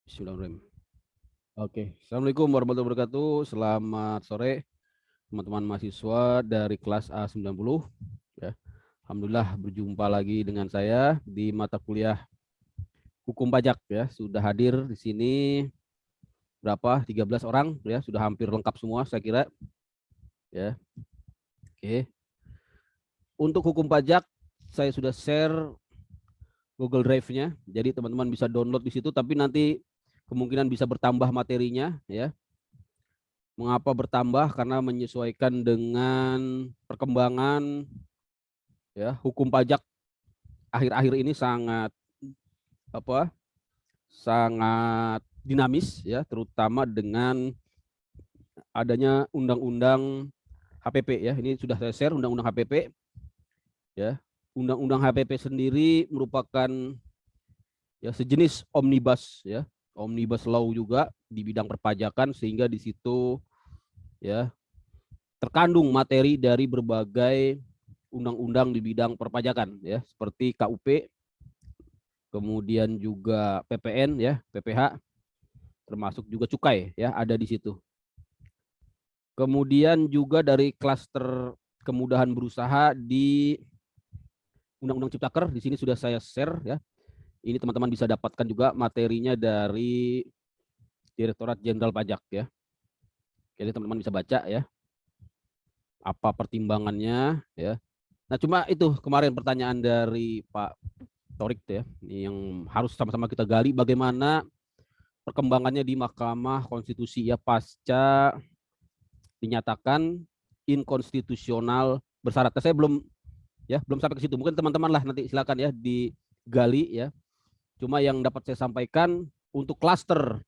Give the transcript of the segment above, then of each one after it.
Bismillahirrahmanirrahim. Oke, Assalamualaikum warahmatullahi wabarakatuh. Selamat sore teman-teman mahasiswa dari kelas A90. Ya, Alhamdulillah berjumpa lagi dengan saya di mata kuliah Hukum Pajak ya. Sudah hadir di sini berapa? 13 orang ya, sudah hampir lengkap semua saya kira. Ya. Oke. Untuk hukum pajak saya sudah share Google Drive-nya. Jadi teman-teman bisa download di situ, tapi nanti kemungkinan bisa bertambah materinya ya. Mengapa bertambah? Karena menyesuaikan dengan perkembangan ya hukum pajak akhir-akhir ini sangat dinamis ya, terutama dengan adanya undang-undang HPP ya. Ini sudah saya share undang-undang HPP ya. Undang-undang HPP sendiri merupakan ya sejenis omnibus ya, omnibus law juga di bidang perpajakan, sehingga di situ ya terkandung materi dari berbagai undang-undang di bidang perpajakan ya, seperti KUP, kemudian juga PPN ya, PPH, termasuk juga cukai ya, ada di situ. Kemudian juga dari klaster kemudahan berusaha di Undang-Undang Ciptaker, di sini sudah saya share ya. Ini teman-teman bisa dapatkan juga materinya dari Direktorat Jenderal Pajak ya. Jadi teman-teman bisa baca ya apa pertimbangannya ya. Nah, cuma itu kemarin pertanyaan dari Pak Torik ya, yang harus sama-sama kita gali bagaimana perkembangannya di Mahkamah Konstitusi ya pasca dinyatakan inkonstitusional bersyarat. Saya belum sampai ke situ. Mungkin teman-teman lah nanti silakan ya digali ya. Cuma yang dapat saya sampaikan untuk klaster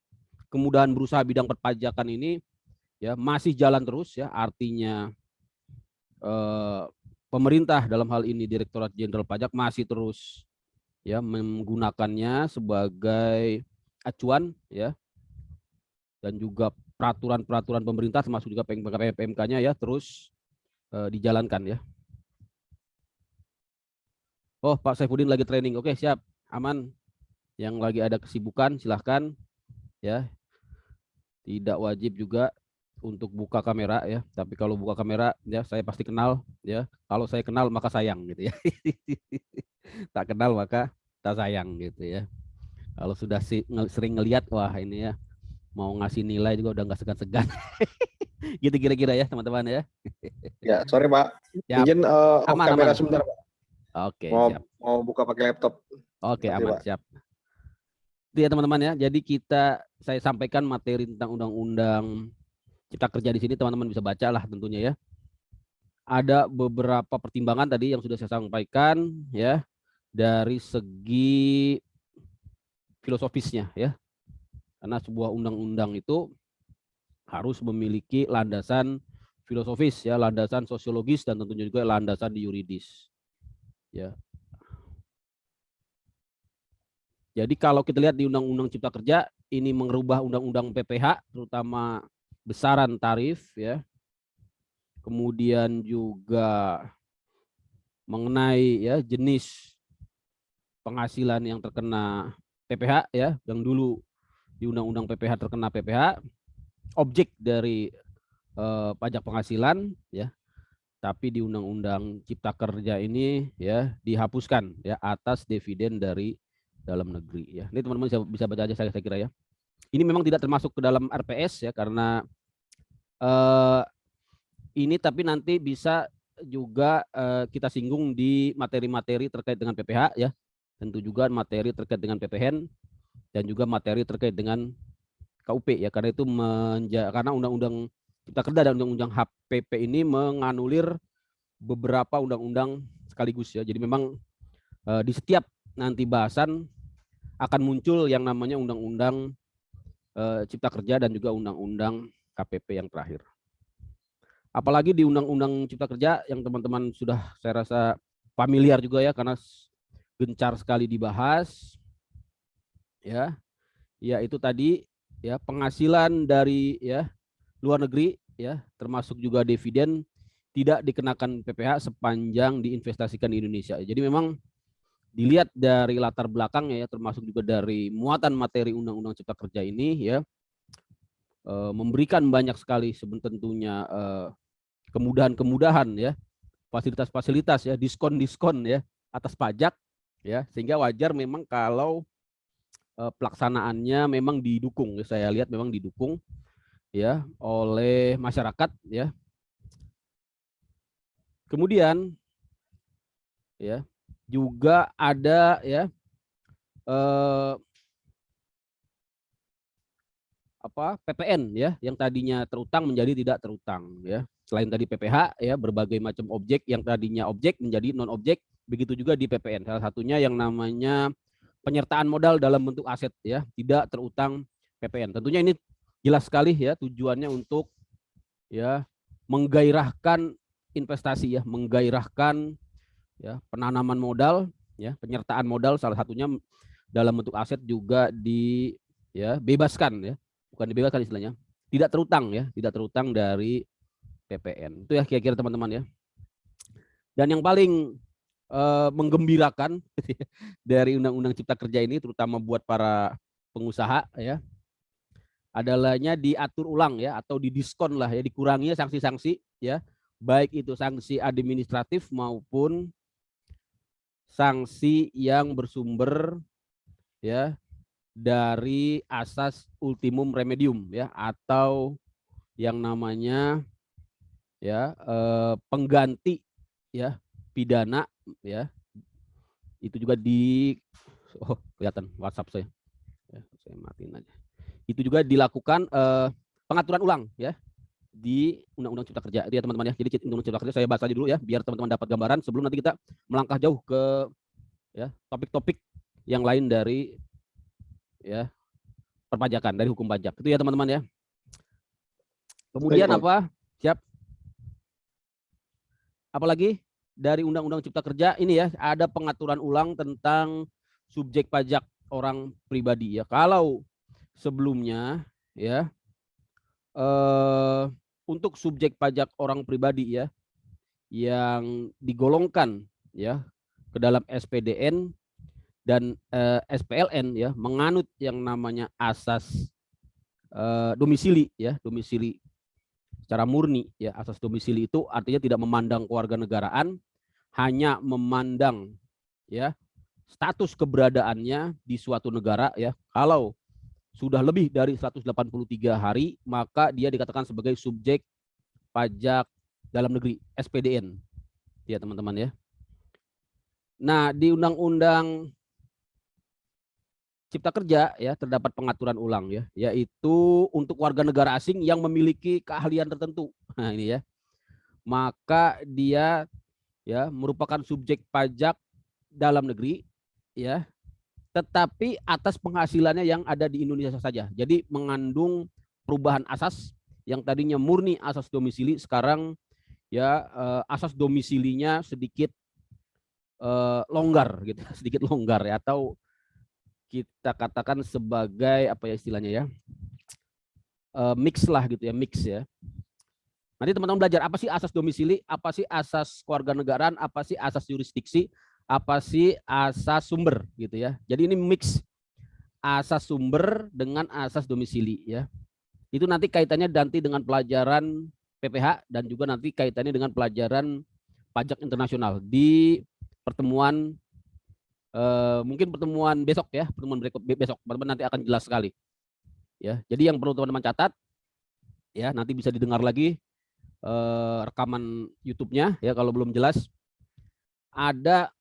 kemudahan berusaha bidang perpajakan ini ya masih jalan terus ya, artinya pemerintah dalam hal ini Direktorat Jenderal Pajak masih terus ya menggunakannya sebagai acuan ya, dan juga peraturan-peraturan pemerintah termasuk juga PMK-nya ya terus dijalankan ya. Oh, Pak Saifuddin lagi training. Oke, siap. Aman. Yang lagi ada kesibukan silahkan ya. Tidak wajib juga untuk buka kamera ya, tapi kalau buka kamera ya saya pasti kenal ya. Kalau saya kenal maka sayang gitu ya. Tak kenal maka tak sayang gitu ya. Kalau sudah sering ngelihat, wah ini ya mau ngasih nilai juga udah nggak segan-segan. Gitu kira-kira ya teman-teman ya. Ya, sorry Pak. Siap. Izin off Aman, kamera aman. sebentar Pak. Oke, Mau siap. mau buka pakai laptop. Oke, Makasih aman, Pak. siap. Itu ya teman-teman ya. Jadi saya sampaikan materi tentang undang-undang Cipta Kerja di sini, teman-teman bisa baca lah tentunya ya. Ada beberapa pertimbangan tadi yang sudah saya sampaikan ya, dari segi filosofisnya ya. Karena sebuah undang-undang itu harus memiliki landasan filosofis ya, landasan sosiologis, dan tentunya juga landasan yuridis. Ya. Jadi kalau kita lihat di Undang-Undang Cipta Kerja ini merubah Undang-Undang PPH terutama besaran tarif ya. Kemudian juga mengenai ya jenis penghasilan yang terkena PPH ya, yang dulu di Undang-Undang PPH terkena PPH, objek dari pajak penghasilan ya, tapi di Undang-Undang Cipta Kerja ini ya dihapuskan ya atas dividen dari dalam negeri ya. Ini teman-teman bisa baca aja saya kira ya. Ini memang tidak termasuk ke dalam RPS ya, karena ini tapi nanti bisa juga kita singgung di materi-materi terkait dengan PPH ya. Tentu juga materi terkait dengan PPN dan juga materi terkait dengan KUP ya, karena itu karena Undang-Undang Cipta Kerja dan Undang-Undang HPP ini menganulir beberapa undang-undang sekaligus ya. Jadi memang di setiap nanti bahasan akan muncul yang namanya Undang-Undang Cipta Kerja dan juga Undang-Undang KPP yang terakhir. Apalagi di Undang-Undang Cipta Kerja yang teman-teman sudah saya rasa familiar juga ya, karena gencar sekali dibahas ya. Ya itu tadi ya, penghasilan dari ya luar negeri ya, termasuk juga dividen tidak dikenakan PPH sepanjang diinvestasikan di Indonesia. Jadi memang dilihat dari latar belakangnya ya, termasuk juga dari muatan materi Undang-Undang Cipta Kerja ini ya, memberikan banyak sekali tentunya kemudahan-kemudahan ya, fasilitas-fasilitas ya, diskon-diskon ya atas pajak ya, sehingga wajar memang kalau pelaksanaannya memang didukung. Saya lihat memang didukung ya oleh masyarakat ya. Kemudian ya juga ada ya PPN ya, yang tadinya terutang menjadi tidak terutang ya. Selain tadi PPH ya, berbagai macam objek yang tadinya objek menjadi non objek, begitu juga di PPN. Salah satunya yang namanya penyertaan modal dalam bentuk aset ya, tidak terutang PPN. Tentunya ini jelas sekali ya tujuannya untuk ya menggairahkan investasi ya, menggairahkan ya penanaman modal ya, penyertaan modal salah satunya dalam bentuk aset juga di ya bebaskan ya, bukan dibebaskan istilahnya, tidak terutang ya, tidak terutang dari PPN. Itu ya kira-kira teman-teman ya. Dan yang paling menggembirakan dari Undang-Undang Cipta Kerja ini, terutama buat para pengusaha ya, adalahnya diatur ulang ya, atau didiskon lah ya, dikurangi sanksi-sanksi ya, baik itu sanksi administratif maupun sanksi yang bersumber ya dari asas ultimum remedium ya, atau yang namanya ya pengganti ya pidana ya. Itu juga di kelihatan WhatsApp saya. Ya, saya matiin aja. Itu juga dilakukan pengaturan ulang ya di Undang-Undang Cipta Kerja itu ya teman-teman ya. Jadi Undang-Undang Cipta Kerja saya bahas aja dulu ya, biar teman-teman dapat gambaran sebelum nanti kita melangkah jauh ke ya topik-topik yang lain dari ya perpajakan, dari hukum pajak. Itu ya teman-teman ya. Kemudian apa? Siap. Apalagi dari Undang-Undang Cipta Kerja ini ya, ada pengaturan ulang tentang subjek pajak orang pribadi ya. Kalau sebelumnya ya untuk subjek pajak orang pribadi ya yang digolongkan ya ke dalam SPDN dan SPLN ya, menganut yang namanya asas domisili ya, domisili secara murni ya. Asas domisili itu artinya tidak memandang kewarganegaraan, hanya memandang ya status keberadaannya di suatu negara ya. Kalau sudah lebih dari 183 hari, maka dia dikatakan sebagai subjek pajak dalam negeri, SPDN. Ya, teman-teman ya. Nah, di Undang-Undang Cipta Kerja ya terdapat pengaturan ulang ya, yaitu untuk warga negara asing yang memiliki keahlian tertentu. Nah, ini ya. Maka dia ya merupakan subjek pajak dalam negeri ya, tetapi atas penghasilannya yang ada di Indonesia saja. Jadi mengandung perubahan asas yang tadinya murni asas domisili, sekarang ya asas domisilinya sedikit longgar gitu, sedikit longgar ya, atau kita katakan sebagai apa ya istilahnya ya, mix lah gitu ya, mix ya. Nanti teman-teman belajar apa sih asas domisili, apa sih asas kewarganegaraan, apa sih asas jurisdiksi, apa sih asas sumber gitu ya. Jadi ini mix asas sumber dengan asas domisili ya. Itu nanti kaitannya nanti dengan pelajaran PPH dan juga nanti kaitannya dengan pelajaran pajak internasional di pertemuan mungkin pertemuan besok ya, pertemuan besok teman-teman nanti akan jelas sekali ya. Jadi yang perlu teman-teman catat ya, nanti bisa didengar lagi rekaman YouTube-nya ya kalau belum jelas. Ada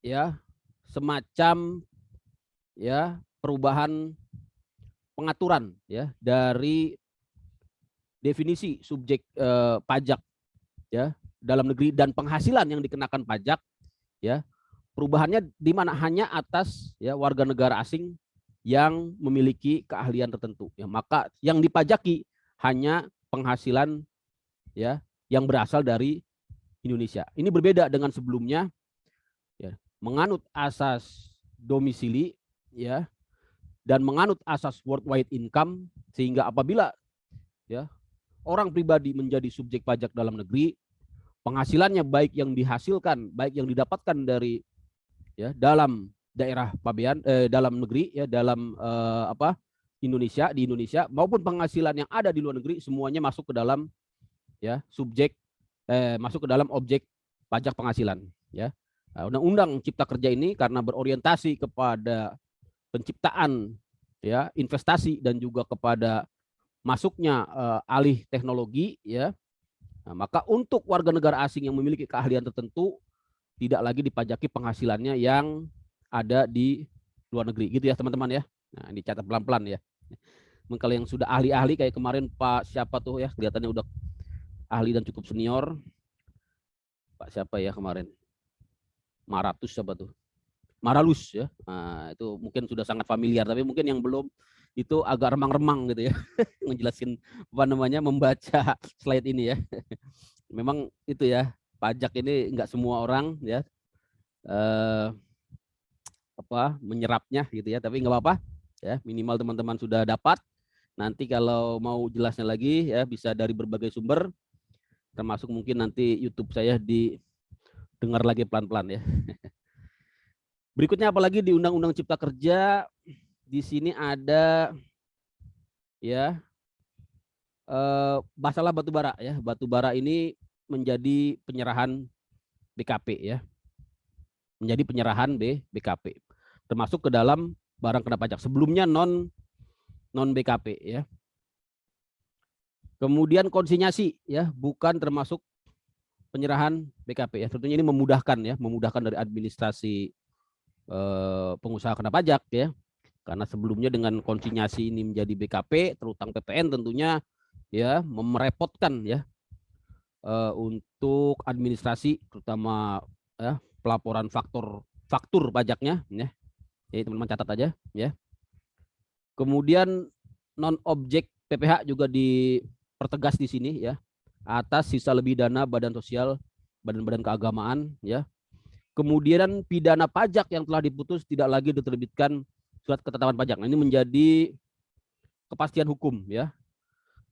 ya semacam ya perubahan pengaturan ya dari definisi subjek pajak ya dalam negeri dan penghasilan yang dikenakan pajak ya. Perubahannya di mana hanya atas ya warga negara asing yang memiliki keahlian tertentu ya, maka yang dipajaki hanya penghasilan ya yang berasal dari Indonesia. Ini berbeda dengan sebelumnya ya, menganut asas domisili ya dan menganut asas worldwide income, sehingga apabila ya orang pribadi menjadi subjek pajak dalam negeri, penghasilannya baik yang dihasilkan, baik yang didapatkan dari ya dalam daerah pabean dalam negeri ya dalam Indonesia di Indonesia maupun penghasilan yang ada di luar negeri semuanya masuk ke dalam ya masuk ke dalam objek pajak penghasilan ya. Nah, Undang-Undang Cipta Kerja ini karena berorientasi kepada penciptaan ya investasi dan juga kepada masuknya alih teknologi ya. Nah, maka untuk warga negara asing yang memiliki keahlian tertentu tidak lagi dipajaki penghasilannya yang ada di luar negeri gitu ya teman-teman ya. Nah, dicatat pelan-pelan ya. Kalau yang sudah ahli-ahli kayak kemarin Pak siapa tuh ya, kelihatannya udah ahli dan cukup senior. Pak siapa ya kemarin? Maratus siapa tuh? Maralus ya. Nah, itu mungkin sudah sangat familiar, tapi mungkin yang belum itu agak remang-remang gitu ya. Ngejelasin apa namanya membaca slide ini ya. Memang itu ya, pajak ini enggak semua orang ya menyerapnya gitu ya, tapi nggak apa-apa ya, minimal teman-teman sudah dapat. Nanti kalau mau jelasnya lagi ya bisa dari berbagai sumber, termasuk mungkin nanti YouTube saya didengar lagi pelan-pelan ya. Berikutnya apalagi di Undang-Undang Cipta Kerja di sini ada ya masalah batu bara ya. Batu bara ini menjadi penyerahan BKP ya. Menjadi penyerahan BKP. Termasuk ke dalam barang kena pajak. Sebelumnya non BKP ya. Kemudian konsinyasi ya, bukan termasuk penyerahan BKP ya. Tentunya ini memudahkan ya, memudahkan dari administrasi pengusaha kena pajak ya. Karena sebelumnya dengan konsinyasi ini menjadi BKP, terutang PPN tentunya ya merepotkan ya untuk administrasi terutama ya pelaporan faktur pajaknya ya. Jadi teman-teman catat aja ya. Kemudian non objek PPH juga dipertegas di sini ya. Atas sisa lebih dana badan sosial, badan-badan keagamaan ya. Kemudian pidana pajak yang telah diputus tidak lagi diterbitkan surat ketetapan pajak. Nah, ini menjadi kepastian hukum ya.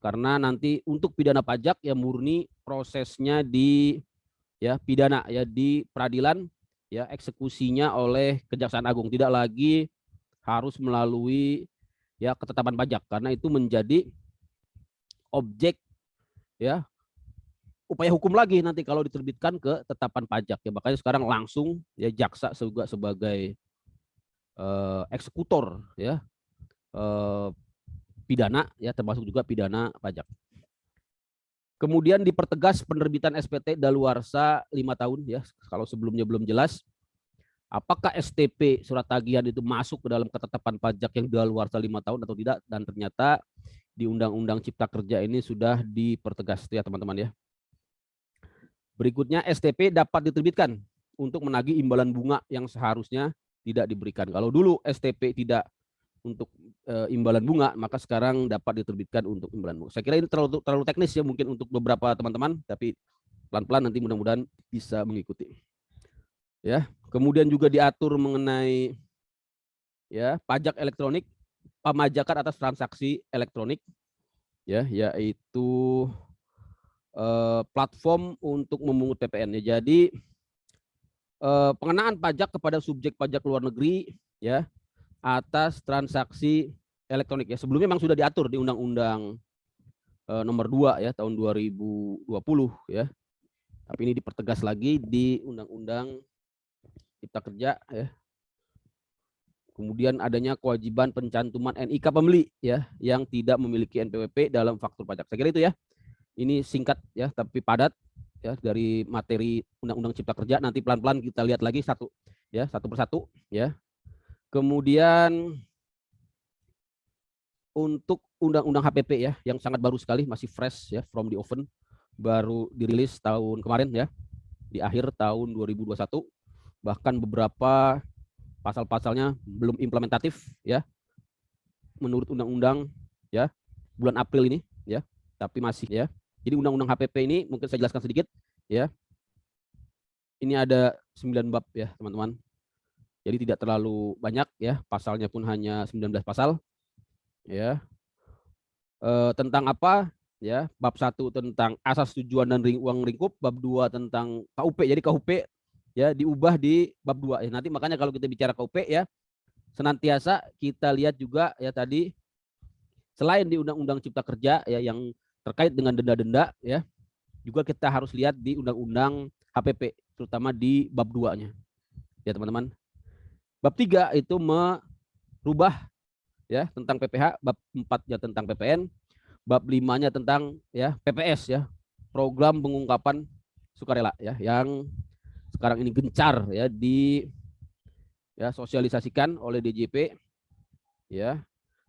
Karena nanti untuk pidana pajak ya murni prosesnya di ya pidana ya di peradilan ya, eksekusinya oleh Kejaksaan Agung, tidak lagi harus melalui ya ketetapan pajak karena itu menjadi objek ya upaya hukum lagi nanti kalau diterbitkan ke tetapan pajak ya. Makanya sekarang langsung ya jaksa juga sebagai eksekutor ya pidana ya, termasuk juga pidana pajak. Kemudian dipertegas penerbitan SPT daluarsa 5 tahun ya. Kalau sebelumnya belum jelas apakah STP surat tagihan itu masuk ke dalam ketetapan pajak yang daluarsa 5 tahun atau tidak, dan ternyata di Undang-Undang Cipta Kerja ini sudah dipertegas ya teman-teman ya. Berikutnya STP dapat diterbitkan untuk menagih imbalan bunga yang seharusnya tidak diberikan. Kalau dulu STP tidak untuk imbalan bunga, maka sekarang dapat diterbitkan untuk imbalan bunga. Saya kira ini terlalu teknis ya mungkin untuk beberapa teman-teman, tapi pelan-pelan nanti mudah-mudahan bisa mengikuti. Ya, kemudian juga diatur mengenai ya pajak elektronik, pemajakan atas transaksi elektronik ya, yaitu platform untuk memungut PPN ya. Jadi pengenaan pajak kepada subjek pajak luar negeri ya atas transaksi elektronik ya. Sebelumnya memang sudah diatur di Undang-Undang nomor 2 ya tahun 2020 ya. Tapi ini dipertegas lagi di Undang-Undang Cipta Kerja ya. Kemudian adanya kewajiban pencantuman NIK pembeli ya yang tidak memiliki NPWP dalam faktur pajak. Saya kira itu ya. Ini singkat ya tapi padat ya dari materi Undang-Undang Cipta Kerja. Nanti pelan-pelan kita lihat lagi satu persatu ya. Kemudian untuk Undang-Undang HPP ya yang sangat baru sekali, masih fresh ya from the oven, baru dirilis tahun kemarin ya, di akhir tahun 2021. Bahkan beberapa pasal-pasalnya belum implementatif ya menurut undang-undang ya bulan April ini ya, tapi masih ya. Jadi Undang-Undang HPP ini mungkin saya jelaskan sedikit ya. Ini ada 9 bab ya teman-teman. Jadi tidak terlalu banyak ya, pasalnya pun hanya 19 pasal ya. Tentang apa ya? Bab 1 tentang asas tujuan dan uang lingkup, bab 2 tentang KUP. Jadi KUP ya diubah di bab 2 ya. Nanti makanya kalau kita bicara KUP ya senantiasa kita lihat juga ya tadi selain di Undang-Undang Cipta Kerja ya yang terkait dengan denda-denda ya, juga kita harus lihat di Undang-Undang HPP terutama di bab 2-nya. Ya teman-teman. Bab 3 itu merubah ya tentang PPH, bab 4-nya tentang PPN, bab 5-nya tentang ya PPS ya, program pengungkapan sukarela ya yang sekarang ini gencar ya ya sosialisasikan oleh DJP ya,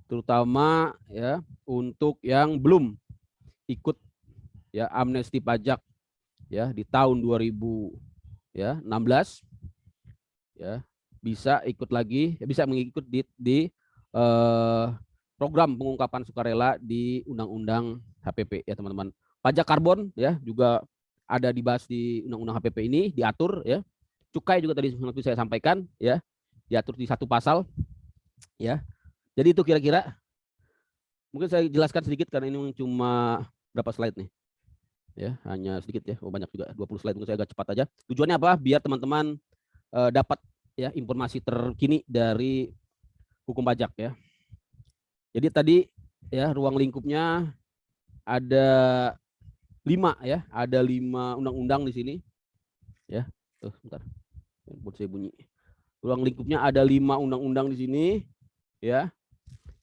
terutama ya untuk yang belum ikut ya amnesti pajak ya di tahun 2016 ya bisa ikut lagi ya, bisa mengikuti di program pengungkapan sukarela di Undang-Undang HPP ya teman-teman. Pajak karbon ya juga ada dibahas di Undang-Undang HPP ini, diatur ya. Cukai juga tadi saya sampaikan ya, diatur di satu pasal ya. Jadi itu kira-kira mungkin saya jelaskan sedikit karena ini cuma berapa slide nih. Ya, hanya sedikit ya. Oh, banyak juga 20 slide, mungkin saya agak cepat aja. Tujuannya apa? Biar teman-teman dapat ya informasi terkini dari hukum pajak ya. Jadi tadi ya ruang lingkupnya ada 5 ya, ada 5 undang-undang di sini. Ya, tuh bentar. Handphone saya bunyi. Ruang lingkupnya ada 5 undang-undang di sini ya.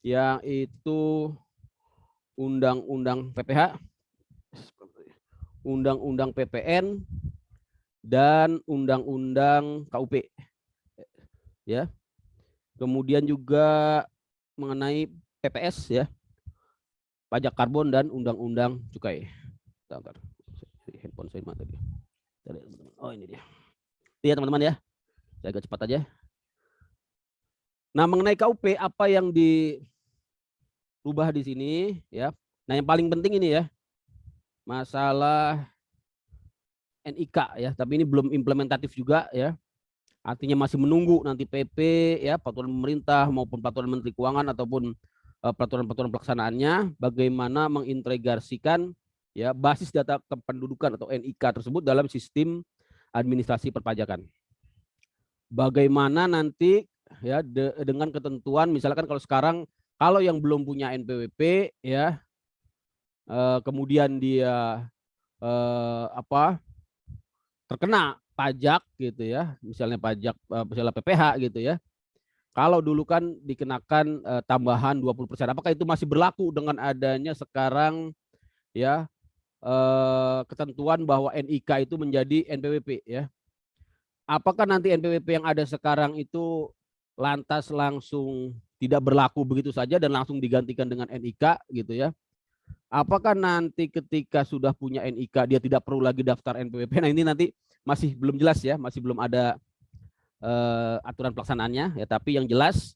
Yang itu Undang-Undang PPH, Undang-Undang PPN, dan Undang-Undang KUP. Ya. Kemudian juga mengenai PPS ya, pajak karbon dan Undang-Undang Cukai. Bentar. Handphone saya mana tadi? Oh ini dia. Iya teman-teman ya. Saya agak cepat aja. Nah mengenai KUP apa yang dirubah di sini ya. Nah yang paling penting ini ya masalah NIK ya. Tapi ini belum implementatif juga ya. Artinya masih menunggu nanti PP ya peraturan pemerintah maupun peraturan Menteri Keuangan ataupun peraturan-peraturan pelaksanaannya bagaimana mengintegrasikan ya basis data kependudukan atau NIK tersebut dalam sistem administrasi perpajakan. Bagaimana nanti ya dengan ketentuan misalkan kalau sekarang kalau yang belum punya NPWP ya kemudian dia terkena pajak gitu ya, misalnya pajak misalnya PPH gitu ya. Kalau dulu kan dikenakan tambahan 20%. Apakah itu masih berlaku dengan adanya sekarang ya ketentuan bahwa NIK itu menjadi NPWP ya? Apakah nanti NPWP yang ada sekarang itu lantas langsung tidak berlaku begitu saja dan langsung digantikan dengan NIK gitu ya? Apakah nanti ketika sudah punya NIK dia tidak perlu lagi daftar NPWP? Nah ini nanti masih belum jelas ya, masih belum ada aturan pelaksanaannya ya. Tapi yang jelas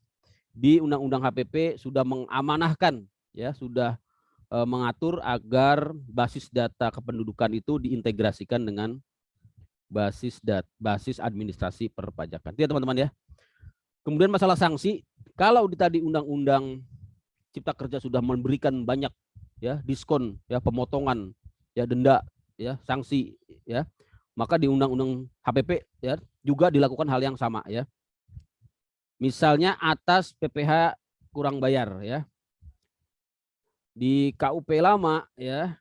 di Undang-Undang HPP sudah mengamanahkan ya, sudah mengatur agar basis data kependudukan itu diintegrasikan dengan basis administrasi perpajakan. Ya teman-teman ya. Kemudian masalah sanksi, kalau di tadi Undang-Undang Cipta Kerja sudah memberikan banyak ya diskon ya, pemotongan ya, denda ya, sanksi ya, maka di Undang-Undang HPP ya juga dilakukan hal yang sama ya. Misalnya atas PPH kurang bayar ya. Di KUP lama ya,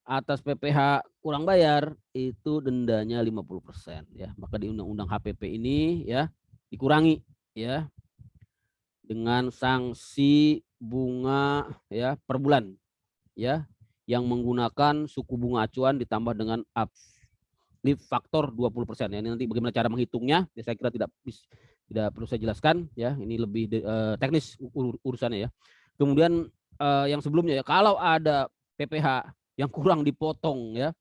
atas PPH kurang bayar itu dendanya 50% ya. Maka di Undang-Undang HPP ini ya dikurangi ya dengan sanksi bunga ya per bulan ya yang menggunakan suku bunga acuan ditambah dengan faktor 20% ya. Ini nanti bagaimana cara menghitungnya ya, saya kira tidak perlu saya jelaskan ya, ini lebih teknis urusannya ya. Kemudian yang sebelumnya ya, kalau ada PPH yang kurang dipotong ya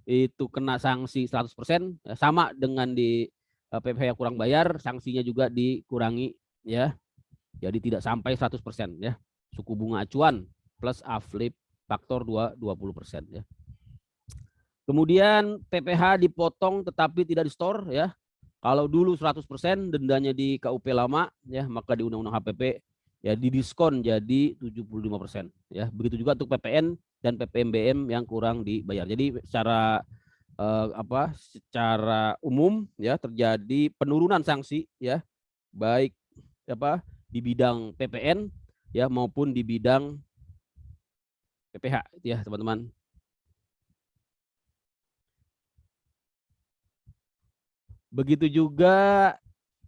itu kena sanksi 100% ya, sama dengan di PPH yang kurang bayar sanksinya juga dikurangi ya. Jadi tidak sampai 100% ya. Suku bunga acuan plus aflip faktor 20% ya. Kemudian PPH dipotong tetapi tidak di-store ya. Kalau dulu 100% dendanya di KUP lama ya, maka di Undang-Undang HPP ya didiskon jadi 75% ya. Begitu juga untuk PPN dan PPNBM yang kurang dibayar. Jadi secara secara umum ya terjadi penurunan sanksi ya, baik di bidang PPN ya maupun di bidang PPH ya teman-teman. Begitu juga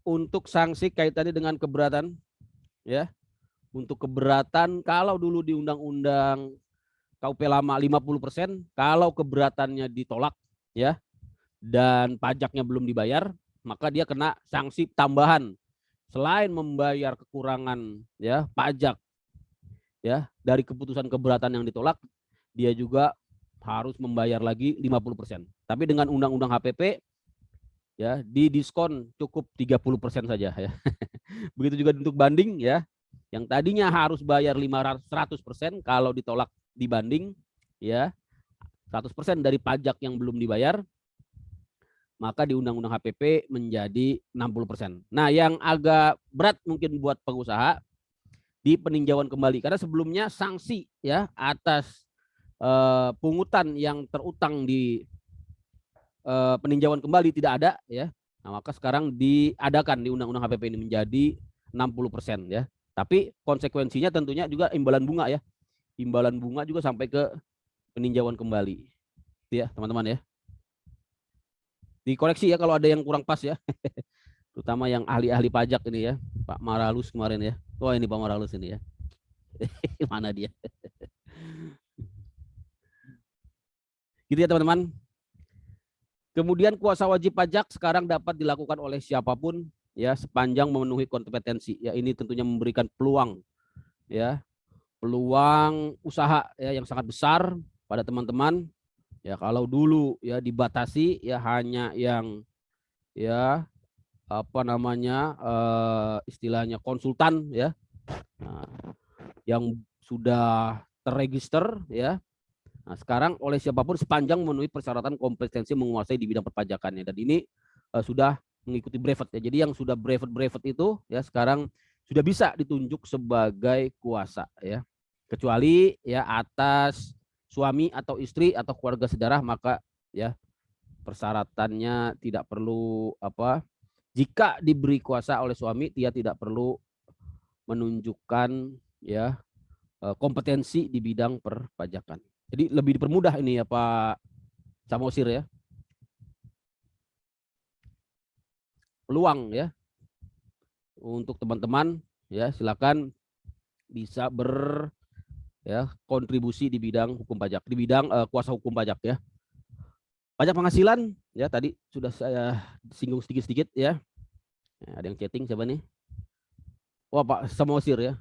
untuk sanksi kaitannya dengan keberatan ya. Untuk keberatan kalau dulu di undang-undang KUP lama 50%, kalau keberatannya ditolak ya dan pajaknya belum dibayar, maka dia kena sanksi tambahan. Selain membayar kekurangan ya pajak ya dari keputusan keberatan yang ditolak, dia juga harus membayar lagi 50%. Tapi dengan undang-undang HPP ya didiskon cukup 30% saja ya. Begitu juga untuk banding ya, yang tadinya harus bayar 100% kalau ditolak dibanding ya 100% dari pajak yang belum dibayar, maka di Undang-Undang HPP menjadi 60%. Nah, yang agak berat mungkin buat pengusaha di peninjauan kembali karena sebelumnya sanksi ya atas pungutan yang terutang di peninjauan kembali tidak ada ya. Nah, maka sekarang diadakan di Undang-Undang HPP ini menjadi 60% ya. Tapi konsekuensinya tentunya juga imbalan bunga ya. Imbalan bunga juga sampai ke peninjauan kembali. Ya, teman-teman ya. Dikoreksi ya kalau ada yang kurang pas ya. Terutama yang ahli-ahli pajak ini ya. Pak Maralus kemarin ya. Wah, ini Pak Maralus ini ya. Mana dia? Gitu ya, teman-teman. Kemudian kuasa wajib pajak sekarang dapat dilakukan oleh siapapun ya sepanjang memenuhi kompetensi. Ya, ini tentunya memberikan peluang ya, peluang usaha ya yang sangat besar pada teman-teman. Ya, kalau dulu ya dibatasi ya hanya yang ya istilahnya konsultan ya. Nah, yang sudah terregister ya. Nah, sekarang oleh siapapun sepanjang memenuhi persyaratan kompetensi menguasai di bidang perpajakannya, dan ini sudah mengikuti brevet ya. Jadi yang sudah brevet itu ya sekarang sudah bisa ditunjuk sebagai kuasa ya. Kecuali ya atas suami atau istri atau keluarga sedarah, maka ya persyaratannya tidak perlu jika diberi kuasa oleh suami dia tidak perlu menunjukkan ya kompetensi di bidang perpajakan. Jadi lebih dipermudah ini ya Pak Samosir ya. Peluang ya untuk teman-teman ya silakan bisa kontribusi di bidang hukum pajak, di bidang kuasa hukum pajak ya. Pajak penghasilan ya tadi sudah saya singgung sedikit-sedikit ya. Nah, ada yang chatting siapa nih? Wah, Pak Samosir ya.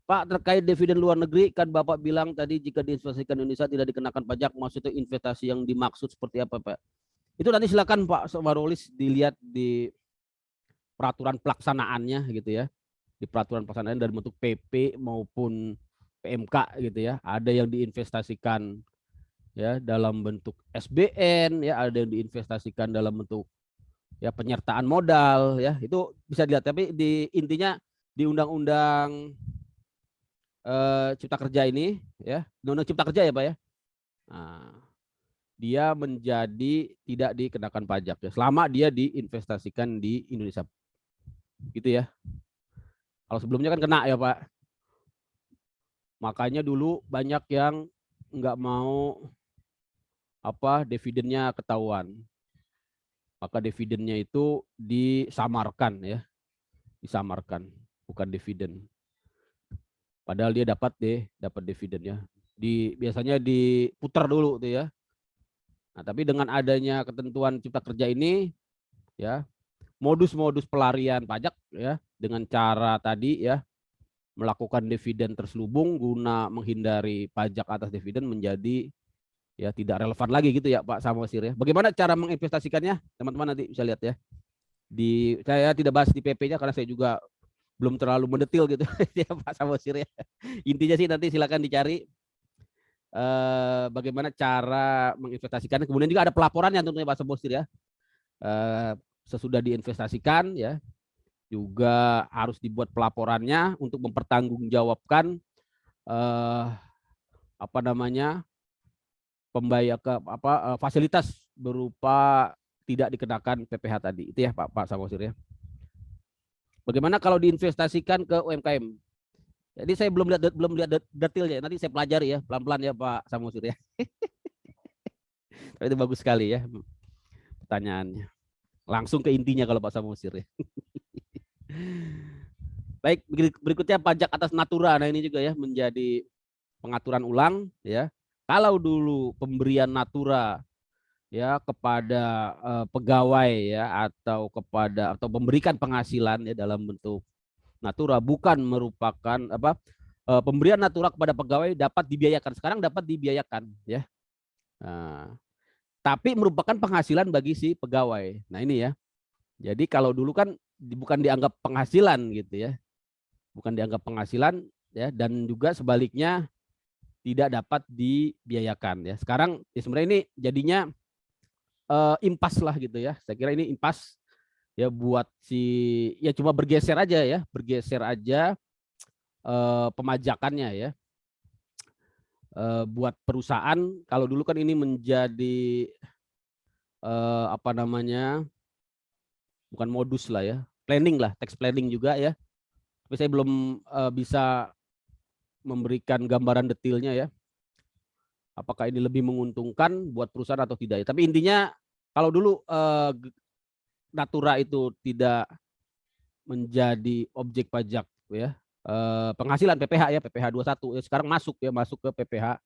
Pak, terkait dividen luar negeri, kan Bapak bilang tadi jika diinvestasikan Indonesia tidak dikenakan pajak, maksudnya investasi yang dimaksud seperti apa, Pak? Itu nanti silakan Pak Marolis dilihat di peraturan pelaksanaannya gitu ya. Di peraturan pelaksanaan dari bentuk PP maupun PMK gitu ya. Ada yang diinvestasikan ya dalam bentuk SBN ya, ada yang diinvestasikan dalam bentuk ya penyertaan modal ya. Itu bisa dilihat, tapi intinya di undang-undang Cipta Kerja ini ya, undang-undang Cipta Kerja ya Pak ya. Nah, dia menjadi tidak dikenakan pajak ya selama dia diinvestasikan di Indonesia. Gitu ya. Kalau sebelumnya kan kena ya Pak. Makanya dulu banyak yang nggak mau dividennya ketahuan. Maka dividennya itu disamarkan ya. Disamarkan, bukan dividen. Padahal dia dapat dividennya. Biasanya diputar dulu tuh ya. Nah, tapi dengan adanya ketentuan Cipta Kerja ini ya, modus-modus pelarian pajak ya dengan cara tadi ya melakukan dividen terselubung guna menghindari pajak atas dividen menjadi ya tidak relevan lagi gitu ya Pak Samosir ya. Bagaimana cara menginvestasikannya? Teman-teman nanti bisa lihat ya. Saya tidak bahas di PP-nya karena saya juga belum terlalu mendetil gitu ya Pak Samosir ya. Intinya sih nanti silakan dicari bagaimana cara menginvestasikan. Kemudian juga ada pelaporannya tentunya Pak Samosir ya. Sesudah diinvestasikan ya juga harus dibuat pelaporannya untuk mempertanggungjawabkan pembayar fasilitas berupa tidak dikenakan PPh tadi. Itu ya Pak Samosir ya. Bagaimana kalau diinvestasikan ke UMKM? Jadi saya belum lihat detailnya. Nanti saya pelajari ya pelan-pelan ya Pak Samosir ya. Tapi itu bagus sekali ya pertanyaannya. Langsung ke intinya kalau Pak Samosir ya. Baik, berikutnya pajak atas natura. Nah, ini juga ya menjadi pengaturan ulang ya. Kalau dulu pemberian natura ya kepada pegawai ya atau memberikan penghasilan ya dalam bentuk natura bukan merupakan pemberian natura kepada pegawai dapat dibiayakan. Sekarang dapat dibiayakan ya. Nah, tapi merupakan penghasilan bagi si pegawai. Nah, ini ya. Jadi kalau dulu kan bukan dianggap penghasilan gitu ya. Bukan dianggap penghasilan ya, dan juga sebaliknya tidak dapat dibiayakan ya. Sekarang ya sebenarnya ini jadinya impas lah gitu ya. Saya kira ini impas ya buat ya cuma bergeser aja ya, pemajakannya ya. Buat perusahaan kalau dulu kan ini menjadi bukan modus lah ya, planning lah, tax planning juga ya. Tapi saya belum bisa memberikan gambaran detailnya ya. Apakah ini lebih menguntungkan buat perusahaan atau tidak. Tapi intinya kalau dulu natura itu tidak menjadi objek pajak ya. Penghasilan PPh ya, PPh 21 ya, sekarang masuk ke PPh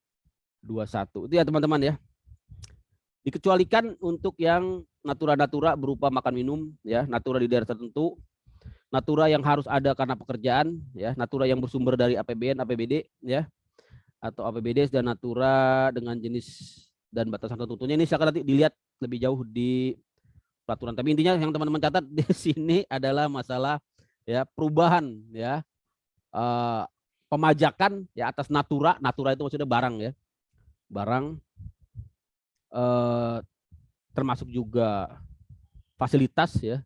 21. Itu ya teman-teman ya. Dikecualikan untuk yang natura-natura berupa makan minum ya, natura di daerah tertentu, natura yang harus ada karena pekerjaan ya, natura yang bersumber dari APBN, APBD ya, atau APBD dan natura dengan jenis dan batasan tertentunya. Ini saya akan nanti dilihat lebih jauh di peraturan. Tapi intinya yang teman-teman catat di sini adalah masalah ya perubahan ya pemajakan ya atas natura. Natura itu maksudnya barang ya, barang termasuk juga fasilitas ya,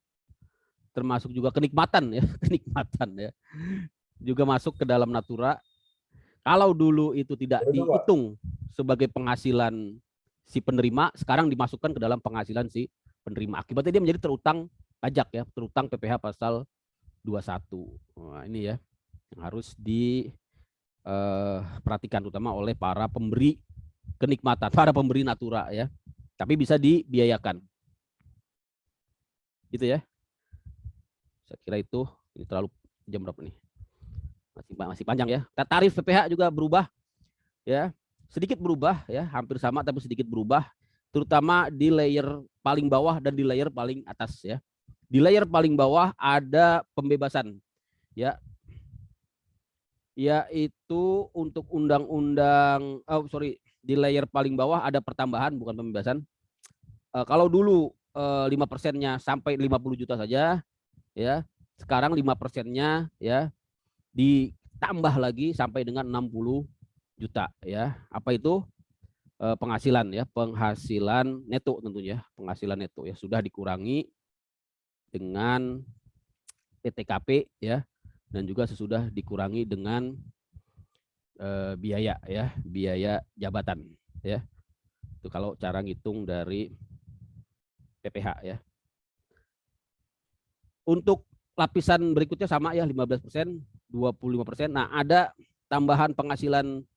termasuk juga kenikmatan ya, kenikmatan ya, juga masuk ke dalam natura. Kalau dulu itu tidak dihitung sebagai penghasilan si penerima, sekarang dimasukkan ke dalam penghasilan si penerima. Akibatnya dia menjadi terutang pajak ya, terutang PPh pasal 21. Nah, ini ya yang harus diperhatikan terutama oleh para pemberi kenikmatan, para pemberi natura ya. Tapi bisa dibiayakan. Gitu ya. Saya kira itu ini terlalu jam berapa nih? Masih panjang ya. Tarif PPh juga berubah ya. Sedikit berubah ya, hampir sama tapi sedikit berubah, terutama di layer paling bawah dan di layer paling atas ya. Di layer paling bawah ada pembebasan ya. Yaitu untuk undang-undang di layer paling bawah ada pertambahan bukan pembebasan. Kalau dulu 5%-nya sampai 50 juta saja ya. Sekarang 5%-nya ya ditambah lagi sampai dengan 60 juta ya. Apa itu? Penghasilan ya, penghasilan neto tentunya, penghasilan neto ya sudah dikurangi dengan PTKP ya, dan juga sesudah dikurangi dengan biaya ya, biaya jabatan ya. Itu kalau cara ngitung dari PPh ya. Untuk lapisan berikutnya sama ya, 15%, 25%. Nah, ada tambahan penghasilan,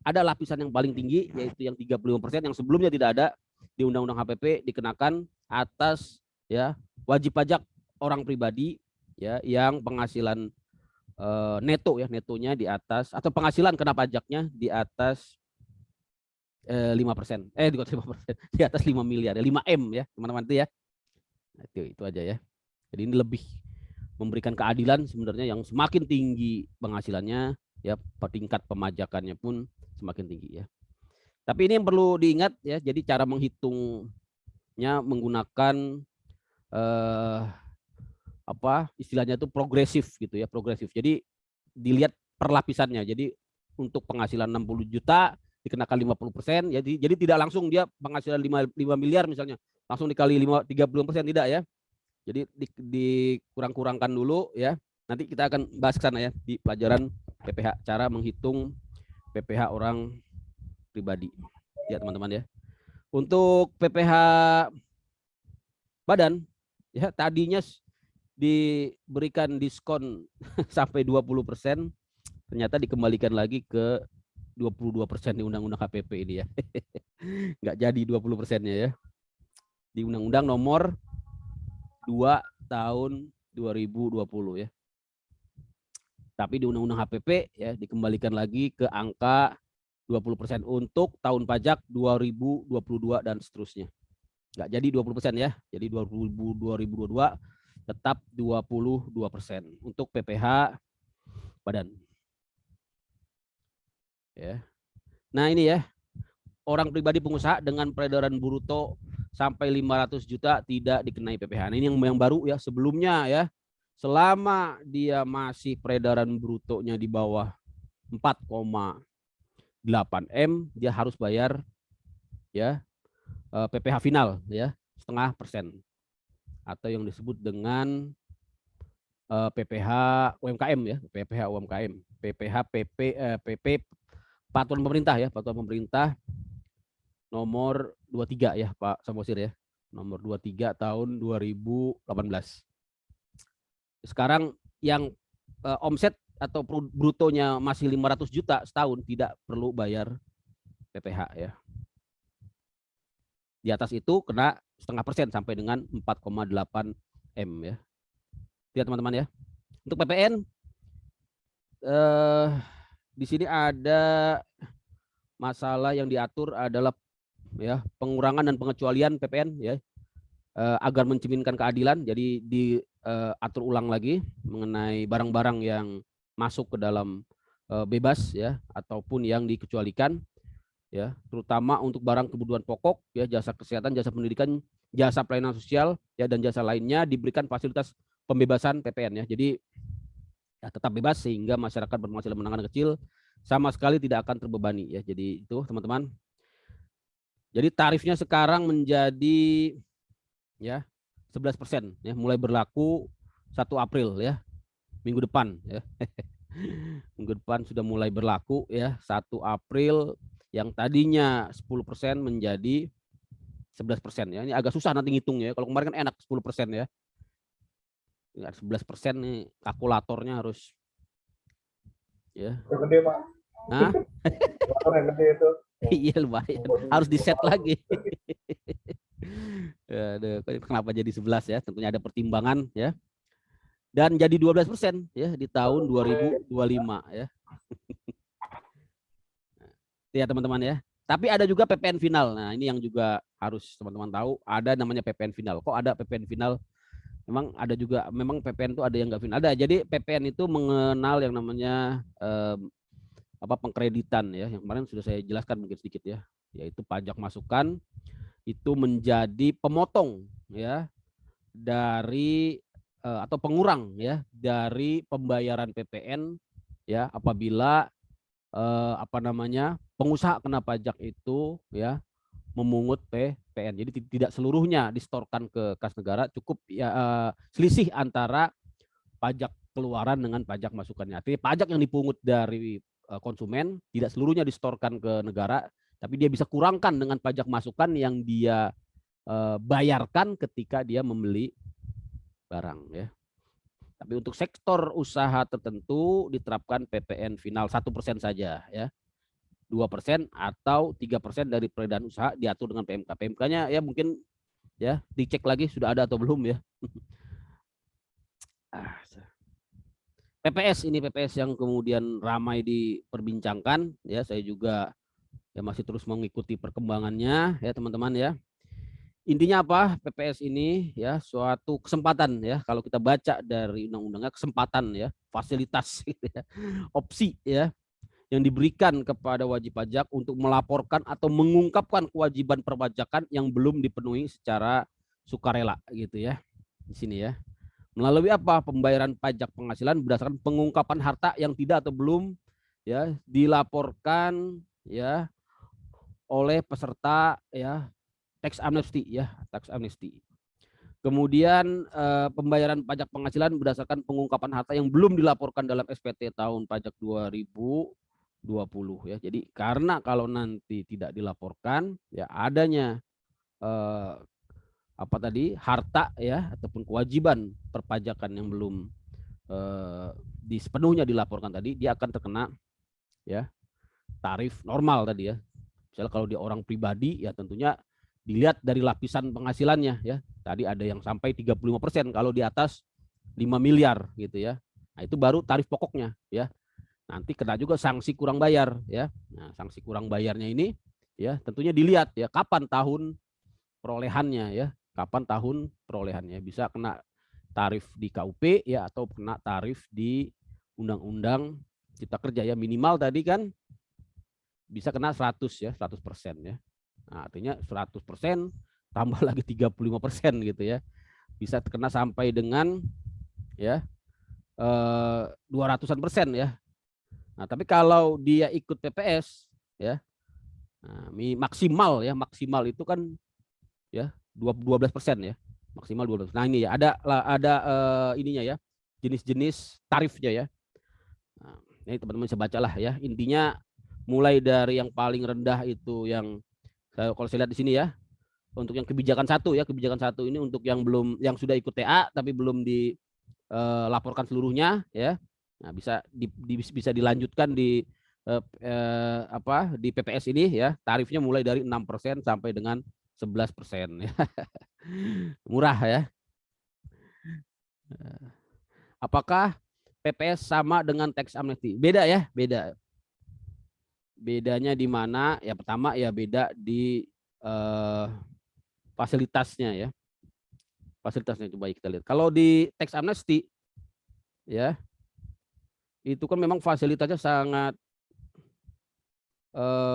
ada lapisan yang paling tinggi yaitu yang 35% yang sebelumnya tidak ada di Undang-Undang HPP, dikenakan atas ya wajib pajak orang pribadi ya yang penghasilan neto ya, netonya di atas, atau penghasilan kena pajaknya di atas 5%, di atas 5 miliar ya, 5M ya teman-teman itu ya. Nah, itu aja ya. Jadi ini lebih memberikan keadilan sebenarnya, yang semakin tinggi penghasilannya ya tingkat pemajakannya pun semakin tinggi ya. Tapi ini yang perlu diingat ya, jadi cara menghitungnya menggunakan istilahnya itu progresif gitu ya, progresif. Jadi dilihat per lapisannya. Jadi untuk penghasilan 60 juta dikenakan 50%, jadi tidak langsung dia penghasilan 5 miliar misalnya langsung dikali 30% tidak ya. Jadi dikurang-kurangkan dulu ya. Nanti kita akan bahas ke sana ya di pelajaran PPh, cara menghitung PPh orang pribadi. Ya teman-teman ya. Untuk PPh badan ya tadinya diberikan diskon sampai 20%, ternyata dikembalikan lagi ke 22% di Undang-Undang HPP ini ya. Nggak jadi 20%-nya ya. Di Undang-Undang nomor 2 tahun 2020 ya. Tapi di Undang-Undang HPP ya dikembalikan lagi ke angka 20% untuk tahun pajak 2022 dan seterusnya. Nggak jadi 20% ya. Jadi 2022 tetap 22% untuk PPh badan. Ya. Nah ini ya, orang pribadi pengusaha dengan peredaran bruto sampai 500 juta tidak dikenai PPh. Nah, ini yang baru ya. Sebelumnya ya, selama dia masih peredaran brutonya di bawah 4,8 M, dia harus bayar ya PPh final ya 0,5% atau yang disebut dengan PPh UMKM ya, PPh UMKM, PP Patuan Pemerintah ya, Patuan Pemerintah nomor 23 ya Pak Samosir ya, nomor 23 tahun 2018. Sekarang yang omset atau brutonya masih 500 juta setahun tidak perlu bayar PPh ya. Di atas itu kena 0,5% sampai dengan 4,8 M ya. Lihat teman-teman ya. Untuk PPN di sini ada masalah yang diatur adalah ya pengurangan dan pengecualian PPN ya agar mencerminkan keadilan. Jadi diatur ulang lagi mengenai barang-barang yang masuk ke dalam bebas ya ataupun yang dikecualikan ya, terutama untuk barang kebutuhan pokok ya, jasa kesehatan, jasa pendidikan, jasa pelayanan sosial ya dan jasa lainnya diberikan fasilitas pembebasan PPN ya. Jadi ya, tetap bebas sehingga masyarakat berpenghasilan menengah kecil sama sekali tidak akan terbebani ya. Jadi itu teman-teman. Jadi tarifnya sekarang menjadi ya 11% ya, mulai berlaku 1 April ya, minggu depan ya. Minggu depan sudah mulai berlaku ya 1 April, yang tadinya 10% menjadi 11% ya. Ini agak susah nanti ngitung ya. Kalau kemarin kan enak 10% ya. 11% nih kalkulatornya harus ya. Yang gede, Pak. Nah, Yang gede itu. iya lumayan. Harus di set lagi. Aduh, kenapa jadi 11 ya? Tentunya ada pertimbangan ya. Dan jadi 12% ya di tahun 2025 ya. Ya teman-teman ya. Tapi ada juga PPN final. Nah, ini yang juga harus teman-teman tahu, ada namanya PPN final. Kok ada PPN final? Memang ada juga, memang PPN itu ada yang enggak final. Ada. Jadi PPN itu mengenal yang namanya pengkreditan ya. Yang kemarin sudah saya jelaskan mungkin sedikit ya, yaitu pajak masukan itu menjadi pemotong ya dari atau pengurang ya dari pembayaran PPN ya apabila pengusaha kena pajak itu ya memungut PPN. Jadi tidak seluruhnya distorkan ke kas negara, cukup ya selisih antara pajak keluaran dengan pajak masukannya. Artinya pajak yang dipungut dari konsumen tidak seluruhnya distorkan ke negara, tapi dia bisa kurangkan dengan pajak masukan yang dia bayarkan ketika dia membeli barang ya. Tapi untuk sektor usaha tertentu diterapkan PPN final 1% saja ya. 2% atau 3% dari peredaran usaha diatur dengan PMK. PMK-nya ya mungkin ya dicek lagi sudah ada atau belum ya. PPS ini PPS yang kemudian ramai diperbincangkan ya, saya juga ya masih terus mengikuti perkembangannya ya teman-teman ya. Intinya apa? PPS ini ya suatu kesempatan ya, kalau kita baca dari undang-undangnya kesempatan ya, fasilitas gitu ya, opsi ya yang diberikan kepada wajib pajak untuk melaporkan atau mengungkapkan kewajiban perpajakan yang belum dipenuhi secara sukarela gitu ya. Di sini ya. Melalui apa? Pembayaran pajak penghasilan berdasarkan pengungkapan harta yang tidak atau belum ya dilaporkan ya oleh peserta ya tax amnesty ya, tax amnesty. Kemudian pembayaran pajak penghasilan berdasarkan pengungkapan harta yang belum dilaporkan dalam SPT tahun pajak 2020 20 ya. Jadi karena kalau nanti tidak dilaporkan ya adanya apa tadi harta ya ataupun kewajiban perpajakan yang belum sepenuhnya dilaporkan tadi, dia akan terkena ya tarif normal tadi ya. Misalnya kalau dia orang pribadi ya tentunya dilihat dari lapisan penghasilannya ya. Tadi ada yang sampai 35% kalau di atas 5 miliar gitu ya. Nah, itu baru tarif pokoknya ya. Nanti kena juga sanksi kurang bayar ya. Nah, sanksi kurang bayarnya ini ya tentunya dilihat ya kapan tahun perolehannya ya. Kapan tahun perolehannya, bisa kena tarif di KUP ya atau kena tarif di Undang-Undang Cipta Kerja ya. Minimal tadi kan bisa kena 100 ya, 100% ya. Nah, artinya 100% tambah lagi 35% gitu ya. Bisa kena sampai dengan ya 200-an% ya. Nah, tapi kalau dia ikut PPS ya, nah, maksimal ya, maksimal itu kan ya 12% ya, maksimal 12. Nah, ini ya ada ininya ya, jenis-jenis tarifnya ya. Nah, ini teman-teman bisa bacalah ya. Intinya mulai dari yang paling rendah itu yang kalau saya lihat di sini ya, untuk yang kebijakan satu ya, kebijakan satu ini untuk yang belum, yang sudah ikut TA tapi belum dilaporkan seluruhnya ya. Nah, bisa dilanjutkan di di PPS ini ya, tarifnya mulai dari 6% sampai dengan 11% ya. Murah ya. Apakah PPS sama dengan tax amnesty? Beda ya, beda. Bedanya di mana? Ya pertama ya beda di fasilitasnya ya. Fasilitasnya coba kita lihat. Kalau di tax amnesty ya, itu kan memang fasilitasnya sangat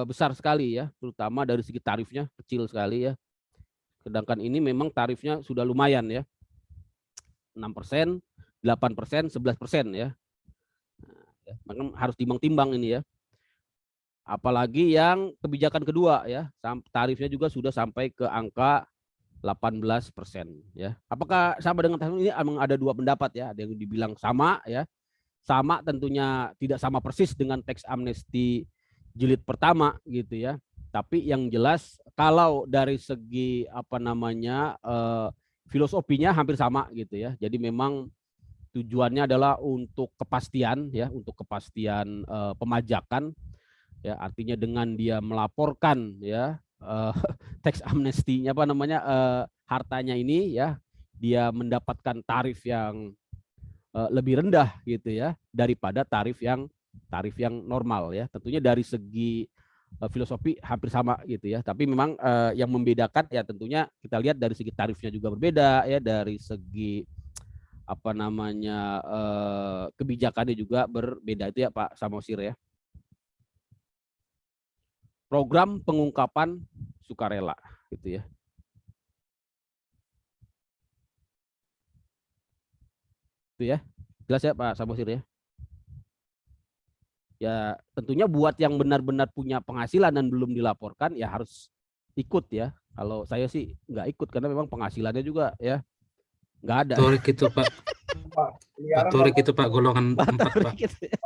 besar sekali ya, terutama dari segi tarifnya kecil sekali ya. Sedangkan ini memang tarifnya sudah lumayan ya. 6%, 8%, 11% ya. Memang harus timbang-timbang ini ya. Apalagi yang kebijakan kedua ya, tarifnya juga sudah sampai ke angka 18% ya. Apakah sama dengan tahun ini? Emang ada dua pendapat ya. Ada yang dibilang sama ya. Sama tentunya tidak sama persis dengan teks amnesti jilid pertama gitu ya. Tapi yang jelas kalau dari segi apa namanya filosofinya hampir sama gitu ya. Jadi memang tujuannya adalah untuk kepastian ya, untuk kepastian pemajakan ya, artinya dengan dia melaporkan ya teks amnestinya apa namanya hartanya ini ya, dia mendapatkan tarif yang lebih rendah gitu ya daripada tarif yang normal ya. Tentunya dari segi filosofi hampir sama gitu ya. Tapi memang yang membedakan ya tentunya kita lihat dari segi tarifnya juga berbeda ya, dari segi apa namanya kebijakannya juga berbeda itu ya Pak Samosir ya. Program pengungkapan sukarela gitu ya. Itu ya. Jelas ya Pak Samosir ya. Ya tentunya buat yang benar-benar punya penghasilan dan belum dilaporkan ya harus ikut ya. Kalau saya sih nggak ikut karena memang penghasilannya juga ya nggak ada. Patorik itu Pak. Patorik itu Pak, golongan 4 Pak. Gitu ya.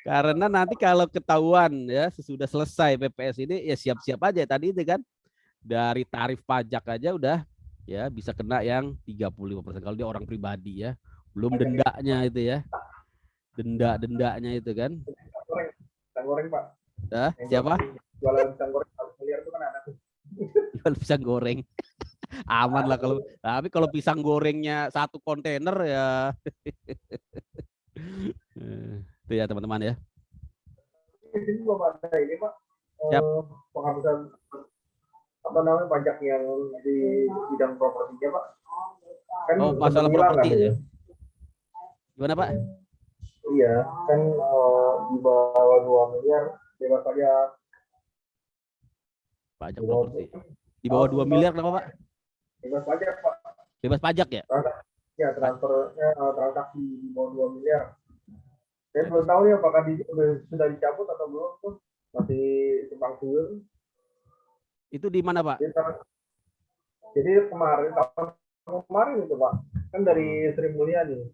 Karena nanti kalau ketahuan ya sesudah selesai PPS ini ya siap-siap aja tadi itu kan, dari tarif pajak aja udah ya bisa kena yang 35% kalau dia orang pribadi ya. Belum dendanya itu ya. Dendanya itu kan. Pisang goreng Pak. Siapa? Jualan pisang goreng 1 miliar itu kan ada tuh. Jual pisang goreng. Aman lah kalau, tapi kalau pisang gorengnya 1 kontainer ya. Itu ya teman-teman ya. Ini belum ada ini Pak. Siap. Penghapusan apa namanya pajak yang di bidang propertinya Pak. Kan masalah properti ya. Gimana Pak? Iya, kan di bawah 2 miliar bebas pajak. Pajak properti. Di bawah 2 miliar kenapa Pak? Bebas pajak Pak. Bebas pajak ya? Ya, transaksi di bawah 2 miliar. Saya belum tahu ya apakah sudah dicabut atau belum tuh. Masih simpang siur. Itu di mana Pak? Jadi kemarin itu Pak, kan dari Sri Mulyani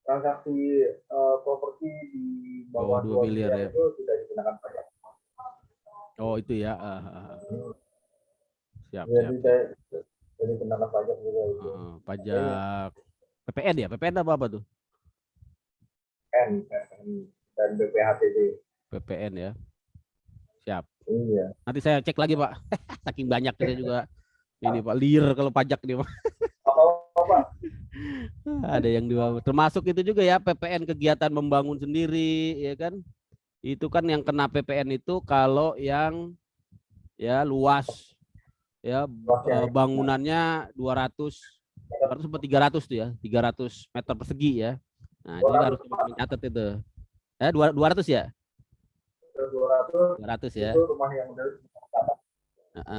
transaksi properti di bawah 2 miliar ya. Itu sudah dikenakan pajak. Oh itu ya. Siap, Jadi siap. jadi kenakan pajak juga itu. Pajak PPN ya? PPN apa tuh? N dan BPHTB. PPN ya. Siap. Iya. Nanti saya cek lagi Pak. Saking banyak saya juga ini Pak liar kalau pajak nih Pak. Apa? Ada yang dua. Termasuk itu juga ya PPN kegiatan membangun sendiri ya kan. Itu kan yang kena PPN itu kalau yang ya luas ya bangunannya 200 sampai 300 tuh ya, 300 meter persegi ya. Nah, itu juga harus mencatat itu. 200 ya? 200 ya. Itu rumah yang udah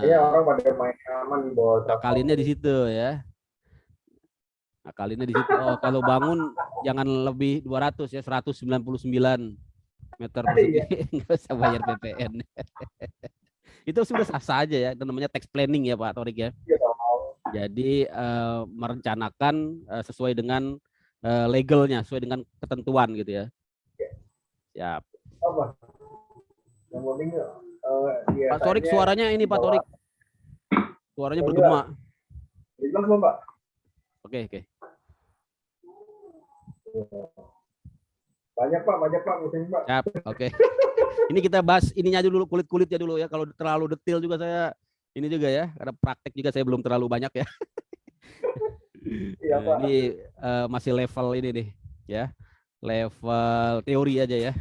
iya, orang pada main aman di bawah. Akalinnya di situ ya. Akalinnya di situ. Oh, kalau bangun jangan lebih 200 ya, 199 meter persegi. Enggak usah bayar PPN. Itu sudah sah-sah aja ya, itu namanya tax planning ya Pak Torik ya. Jadi merencanakan sesuai dengan legalnya, sesuai dengan ketentuan gitu ya. Siap. Pak Torik suaranya ini Pak Torik. Suaranya bergema. Jelas Pak. Oke. Banyak Pak musim Pak. Siap, oke. Ini kita bahas ininya dulu, kulit-kulitnya dulu ya. Kalau terlalu detail juga saya ini juga ya, karena praktek juga saya belum terlalu banyak ya. Iya, Pak. Ini masih level ini nih ya. Level teori aja ya.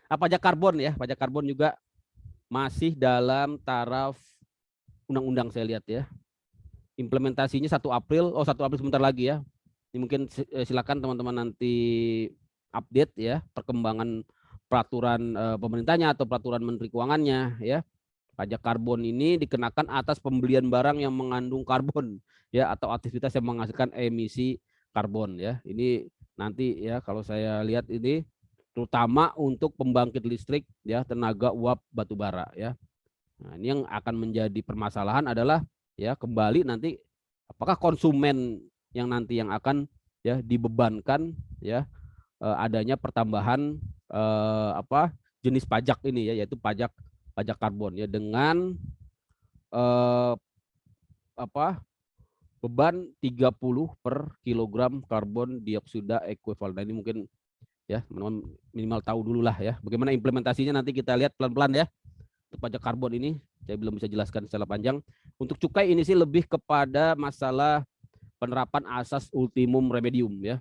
Pajak karbon ya, pajak karbon juga masih dalam taraf undang-undang saya lihat ya. Implementasinya 1 April sebentar lagi ya. Ini mungkin silakan teman-teman nanti update ya perkembangan peraturan pemerintahnya atau peraturan Menteri Keuangannya ya. Pajak karbon ini dikenakan atas pembelian barang yang mengandung karbon ya atau aktivitas yang menghasilkan emisi karbon ya. Ini nanti ya kalau saya lihat ini terutama untuk pembangkit listrik ya tenaga uap batubara ya. Nah, ini yang akan menjadi permasalahan adalah ya kembali nanti apakah konsumen yang nanti yang akan ya dibebankan ya adanya pertambahan jenis pajak ini ya, yaitu pajak karbon ya dengan beban 30 per kilogram karbon dioksida ekuivalen. Nah, ini mungkin ya minimal tahu dulu lah ya bagaimana implementasinya, nanti kita lihat pelan-pelan ya. Untuk pajak karbon ini saya belum bisa jelaskan secara panjang. Untuk cukai ini sih lebih kepada masalah penerapan asas ultimum remedium ya.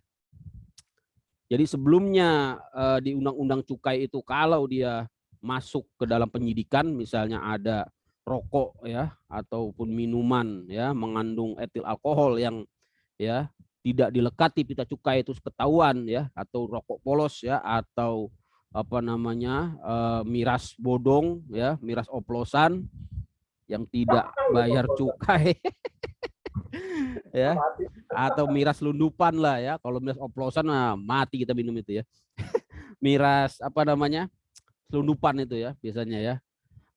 Jadi sebelumnya di undang-undang cukai itu kalau dia masuk ke dalam penyidikan, misalnya ada rokok ya ataupun minuman ya mengandung etil alkohol yang ya tidak dilekati pita cukai itu ketahuan ya, atau rokok polos ya, atau miras bodong ya, miras oplosan yang tidak bayar cukai ya, atau miras lundupan lah ya. Kalau miras oplosan mati kita minum itu ya. Miras lundupan itu ya biasanya ya,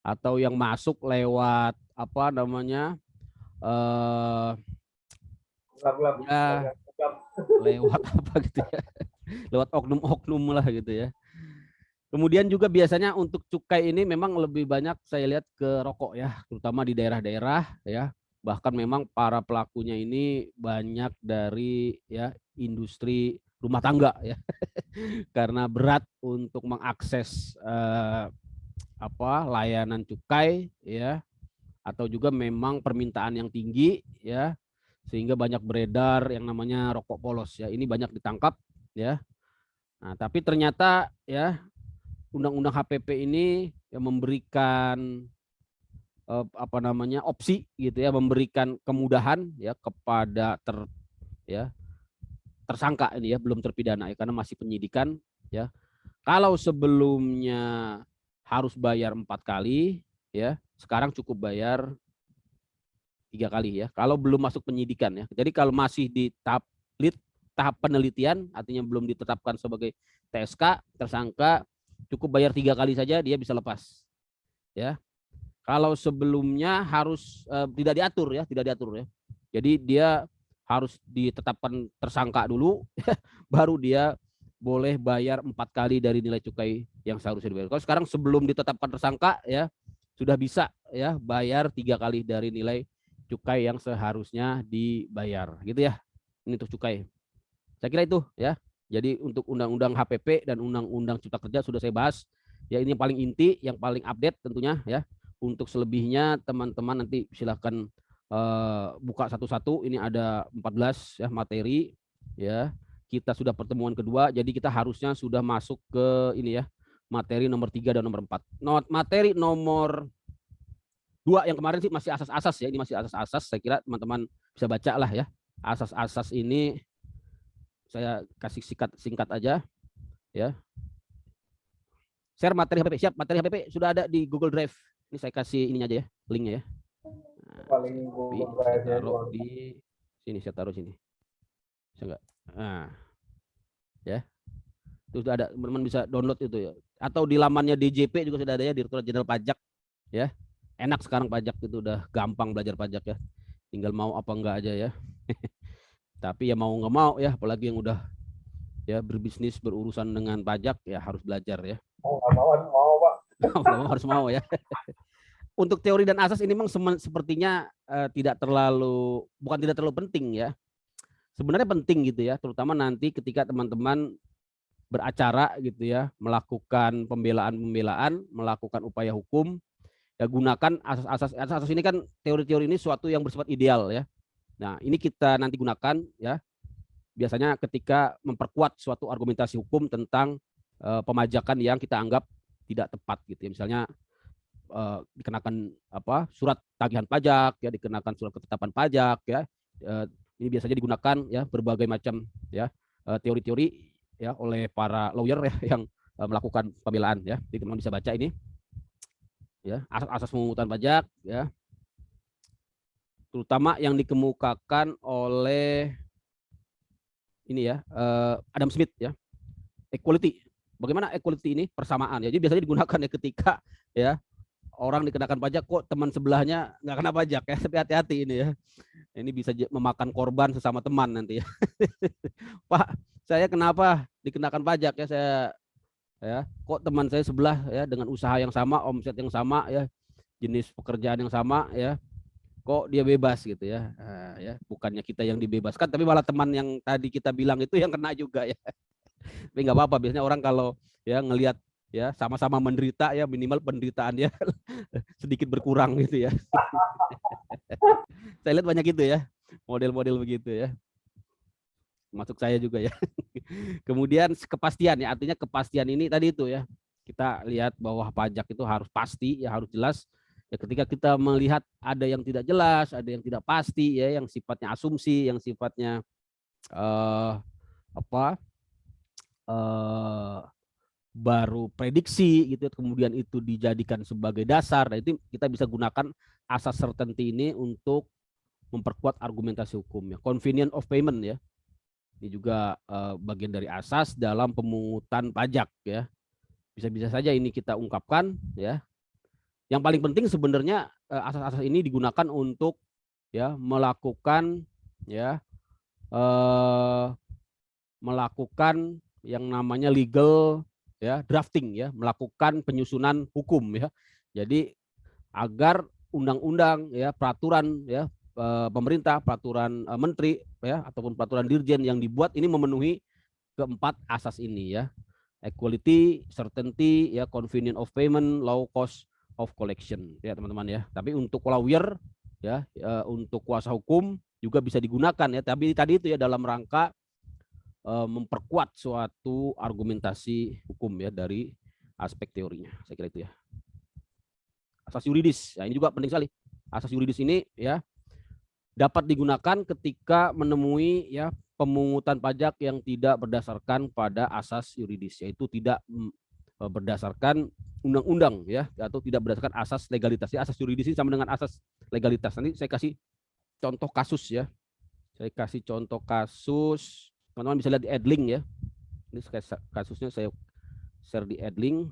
atau yang masuk lewat lewat apa gitu ya, lewat oknum-oknum lah gitu ya. Kemudian juga biasanya untuk cukai ini memang lebih banyak saya lihat ke rokok ya, terutama di daerah-daerah ya. Bahkan memang para pelakunya ini banyak dari ya industri rumah tangga ya. Karena berat untuk mengakses layanan cukai ya, atau juga memang permintaan yang tinggi ya, sehingga banyak beredar yang namanya rokok polos ya. Ini banyak ditangkap ya. Nah, tapi ternyata ya Undang-Undang HPP ini yang memberikan opsi gitu ya, memberikan kemudahan ya kepada tersangka ini ya, belum terpidana ya, karena masih penyidikan ya. Kalau sebelumnya harus bayar 4 kali ya, sekarang cukup bayar 3 kali ya. Kalau belum masuk penyidikan ya. Jadi kalau masih di tahap penelitian, artinya belum ditetapkan sebagai TSK tersangka, cukup bayar 3 kali saja dia bisa lepas ya. Kalau sebelumnya harus tidak diatur ya. Jadi dia harus ditetapkan tersangka dulu baru dia boleh bayar 4 kali dari nilai cukai yang seharusnya dibayar. Kalau sekarang sebelum ditetapkan tersangka ya sudah bisa ya bayar 3 kali dari nilai cukai yang seharusnya dibayar, gitu ya. Ini untuk cukai. Saya kira itu ya. Jadi untuk undang-undang HPP dan undang-undang Cipta Kerja sudah saya bahas. Ya ini yang paling inti, yang paling update tentunya ya. Untuk selebihnya teman-teman nanti silakan buka satu-satu. Ini ada 14 ya materi ya. Kita sudah pertemuan kedua, jadi kita harusnya sudah masuk ke ini ya, materi nomor 3 dan nomor 4. Materi nomor 2 yang kemarin sih masih asas-asas ya, ini masih asas-asas. Saya kira teman-teman bisa baca lah ya. Asas-asas ini saya kasih singkat aja ya. Share materi HPP, siap, materi HPP sudah ada di Google Drive. Ini saya kasih ininya aja ya, linknya ya. Paling Google Drive Saya taruh di sini, saya taruh sini. Bisa enggak? Nah, ya. Itu sudah ada, teman-teman bisa download itu ya. Atau di lamannya DJP juga sudah ada ya, Direktorat Jenderal Pajak ya. Enak sekarang pajak itu udah gampang belajar pajak ya. Tinggal mau apa enggak aja ya. Tapi ya mau nggak mau ya, apalagi yang udah ya berbisnis berurusan dengan pajak ya harus belajar ya. Oh, mau Pak. Harus mau ya. Untuk teori dan asas ini memang sepertinya tidak terlalu penting ya. Sebenarnya penting gitu ya, terutama nanti ketika teman-teman beracara gitu ya, melakukan pembelaan, melakukan upaya hukum, ya gunakan asas-asas ini kan, teori-teori ini suatu yang bersifat ideal ya. Nah, ini kita nanti gunakan ya. Biasanya ketika memperkuat suatu argumentasi hukum tentang pemajakan yang kita anggap tidak tepat gitu ya. Misalnya dikenakan surat tagihan pajak ya, dikenakan surat ketetapan pajak ya. Ini biasanya digunakan ya berbagai macam ya teori-teori ya oleh para lawyer ya yang melakukan pembelaan ya. Jadi teman-teman bisa baca ini ya, asas-asas pemungutan pajak ya. Terutama yang dikemukakan oleh ini ya, Adam Smith ya. Equality. Bagaimana equality ini? Persamaan ya. Jadi biasanya digunakan ya ketika ya orang dikenakan pajak kok teman sebelahnya nggak kena pajak ya. Tapi hati-hati ini ya. Ini bisa memakan korban sesama teman nanti ya. Pak, saya kenapa dikenakan pajak ya? Saya ya, kok teman saya sebelah ya dengan usaha yang sama, omset yang sama ya, jenis pekerjaan yang sama ya. Kok dia bebas gitu ya. Nah, ya, bukannya kita yang dibebaskan tapi malah teman yang tadi kita bilang itu yang kena juga ya. Tapi nggak apa-apa, biasanya orang kalau ya ngelihat ya sama-sama menderita ya, minimal penderitaan dia sedikit berkurang gitu ya. Saya lihat banyak itu ya, model-model begitu ya. Masuk saya juga ya. Kemudian kepastian ya, artinya kepastian ini tadi itu ya. Kita lihat bahwa pajak itu harus pasti ya, harus jelas. Ya ketika kita melihat ada yang tidak jelas, ada yang tidak pasti ya, yang sifatnya asumsi, yang sifatnya baru prediksi gitu, kemudian itu dijadikan sebagai dasar. Nah, itu kita bisa gunakan asas certainty ini untuk memperkuat argumentasi hukum ya. Convenience of payment ya. Ini juga bagian dari asas dalam pemungutan pajak ya. Bisa-bisa saja ini kita ungkapkan ya. Yang paling penting sebenarnya asas-asas ini digunakan untuk ya melakukan ya melakukan yang namanya legal ya drafting ya, melakukan penyusunan hukum ya. Jadi agar undang-undang ya, peraturan ya pemerintah, peraturan menteri ya ataupun peraturan dirjen yang dibuat ini memenuhi keempat asas ini ya. Equality, certainty, ya, convenience of payment, low cost of collection ya teman-teman ya. Tapi untuk lawyer ya, untuk kuasa hukum juga bisa digunakan ya. Tapi tadi itu ya dalam rangka memperkuat suatu argumentasi hukum ya dari aspek teorinya. Saya kira itu ya. Asas yuridis, ya ini juga penting sekali. Asas yuridis ini ya dapat digunakan ketika menemui ya pemungutan pajak yang tidak berdasarkan pada asas yuridis, yaitu tidak berdasarkan undang-undang ya, atau tidak berdasarkan asas legalitas. Ya, asas yuridis ini sama dengan asas legalitas. Nanti saya kasih contoh kasus ya. Saya kasih contoh kasus. Teman-teman bisa lihat di Edlink ya. Ini kasusnya saya share di Edlink.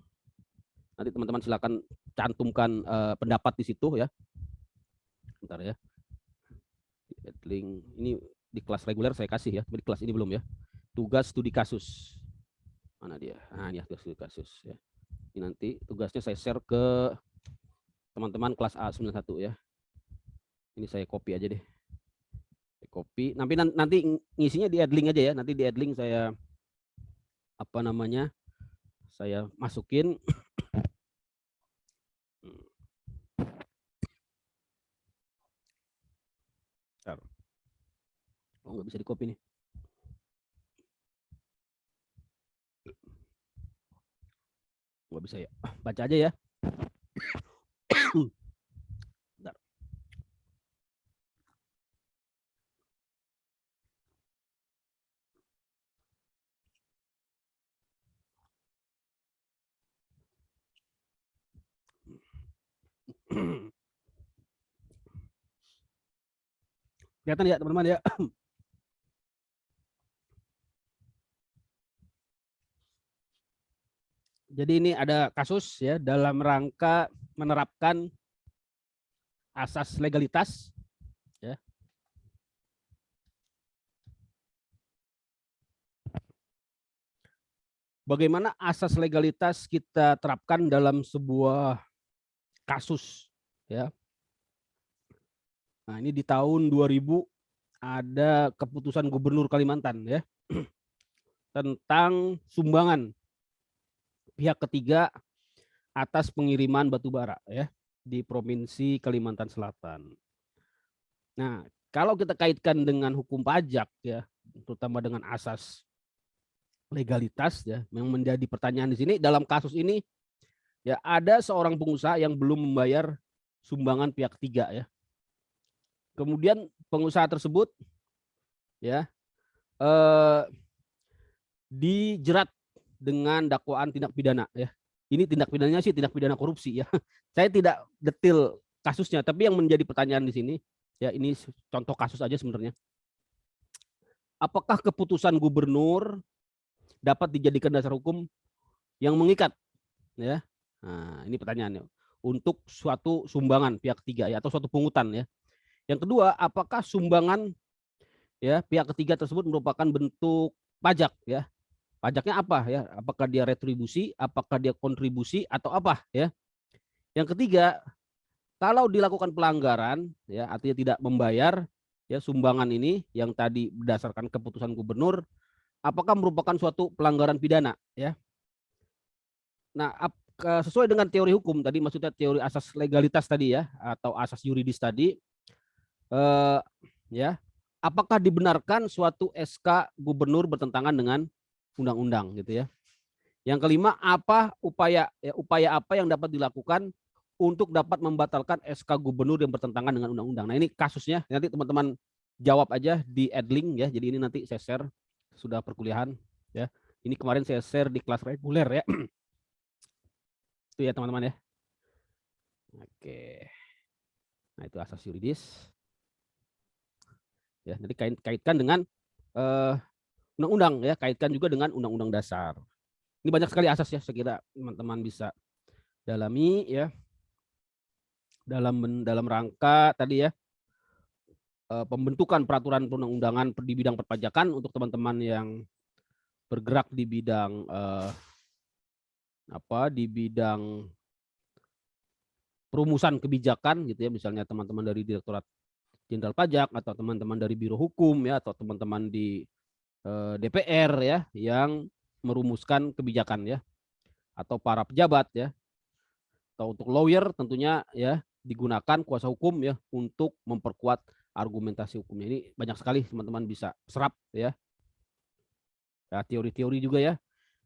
Nanti teman-teman silakan cantumkan pendapat di situ ya. Bentar ya. Di Edlink ini di kelas reguler saya kasih ya, tapi di kelas ini belum ya. Tugas studi kasus. Mana dia? Nah, ini kasus ya. Ini nanti tugasnya saya share ke teman-teman kelas A91 ya. Ini saya copy aja deh. Copy. Nanti ngisinya di add link aja ya. Nanti di add link saya apa namanya? Saya masukin. Oh, nggak bisa di copy nih. Nggak bisa ya. Baca aja ya. Bentar. Kelihatan ya teman-teman ya. Jadi ini ada kasus ya dalam rangka menerapkan asas legalitas ya. Bagaimana asas legalitas kita terapkan dalam sebuah kasus ya. Nah, ini di tahun 2000 ada keputusan Gubernur Kalimantan ya tentang sumbangan pihak ketiga atas pengiriman batu bara ya di Provinsi Kalimantan Selatan. Nah, kalau kita kaitkan dengan hukum pajak ya, terutama dengan asas legalitas ya, yang menjadi pertanyaan di sini dalam kasus ini ya ada seorang pengusaha yang belum membayar sumbangan pihak ketiga ya. Kemudian pengusaha tersebut ya dijerat dengan dakwaan tindak pidana ya. Ini tindak pidananya sih tindak pidana korupsi ya. Saya tidak detail kasusnya, tapi yang menjadi pertanyaan di sini ya ini contoh kasus aja sebenarnya. Apakah keputusan gubernur dapat dijadikan dasar hukum yang mengikat ya? Nah, ini pertanyaannya. Untuk suatu sumbangan pihak ketiga ya atau suatu pungutan ya. Yang kedua, apakah sumbangan ya pihak ketiga tersebut merupakan bentuk pajak ya? Pajaknya apa ya? Apakah dia retribusi, apakah dia kontribusi atau apa ya? Yang ketiga, kalau dilakukan pelanggaran ya artinya tidak membayar ya sumbangan ini yang tadi berdasarkan keputusan gubernur, apakah merupakan suatu pelanggaran pidana ya? Nah, sesuai dengan teori hukum tadi, maksudnya teori asas legalitas tadi ya atau asas yuridis tadi ya, apakah dibenarkan suatu SK gubernur bertentangan dengan undang-undang gitu ya. Yang kelima, apa upaya apa yang dapat dilakukan untuk dapat membatalkan SK gubernur yang bertentangan dengan undang-undang. Nah, ini kasusnya nanti teman-teman jawab aja di add link ya. Jadi ini nanti saya share sudah perkuliahan ya. Ini kemarin saya share di kelas reguler ya. Itu ya teman-teman ya. Oke. Nah, itu asas yuridis. Ya, nanti kaitkan dengan undang-undang ya, kaitkan juga dengan undang-undang dasar. Ini banyak sekali asas ya, saya kira teman-teman bisa dalami ya. Dalam rangka tadi ya pembentukan peraturan perundang-undangan di bidang perpajakan untuk teman-teman yang bergerak di bidang di bidang perumusan kebijakan gitu ya, misalnya teman-teman dari Direktorat Jenderal Pajak atau teman-teman dari Biro Hukum ya atau teman-teman di DPR ya yang merumuskan kebijakan ya atau para pejabat ya atau untuk lawyer tentunya ya digunakan kuasa hukum ya untuk memperkuat argumentasi hukumnya. Ini banyak sekali teman-teman bisa serap ya. Ya teori-teori juga ya.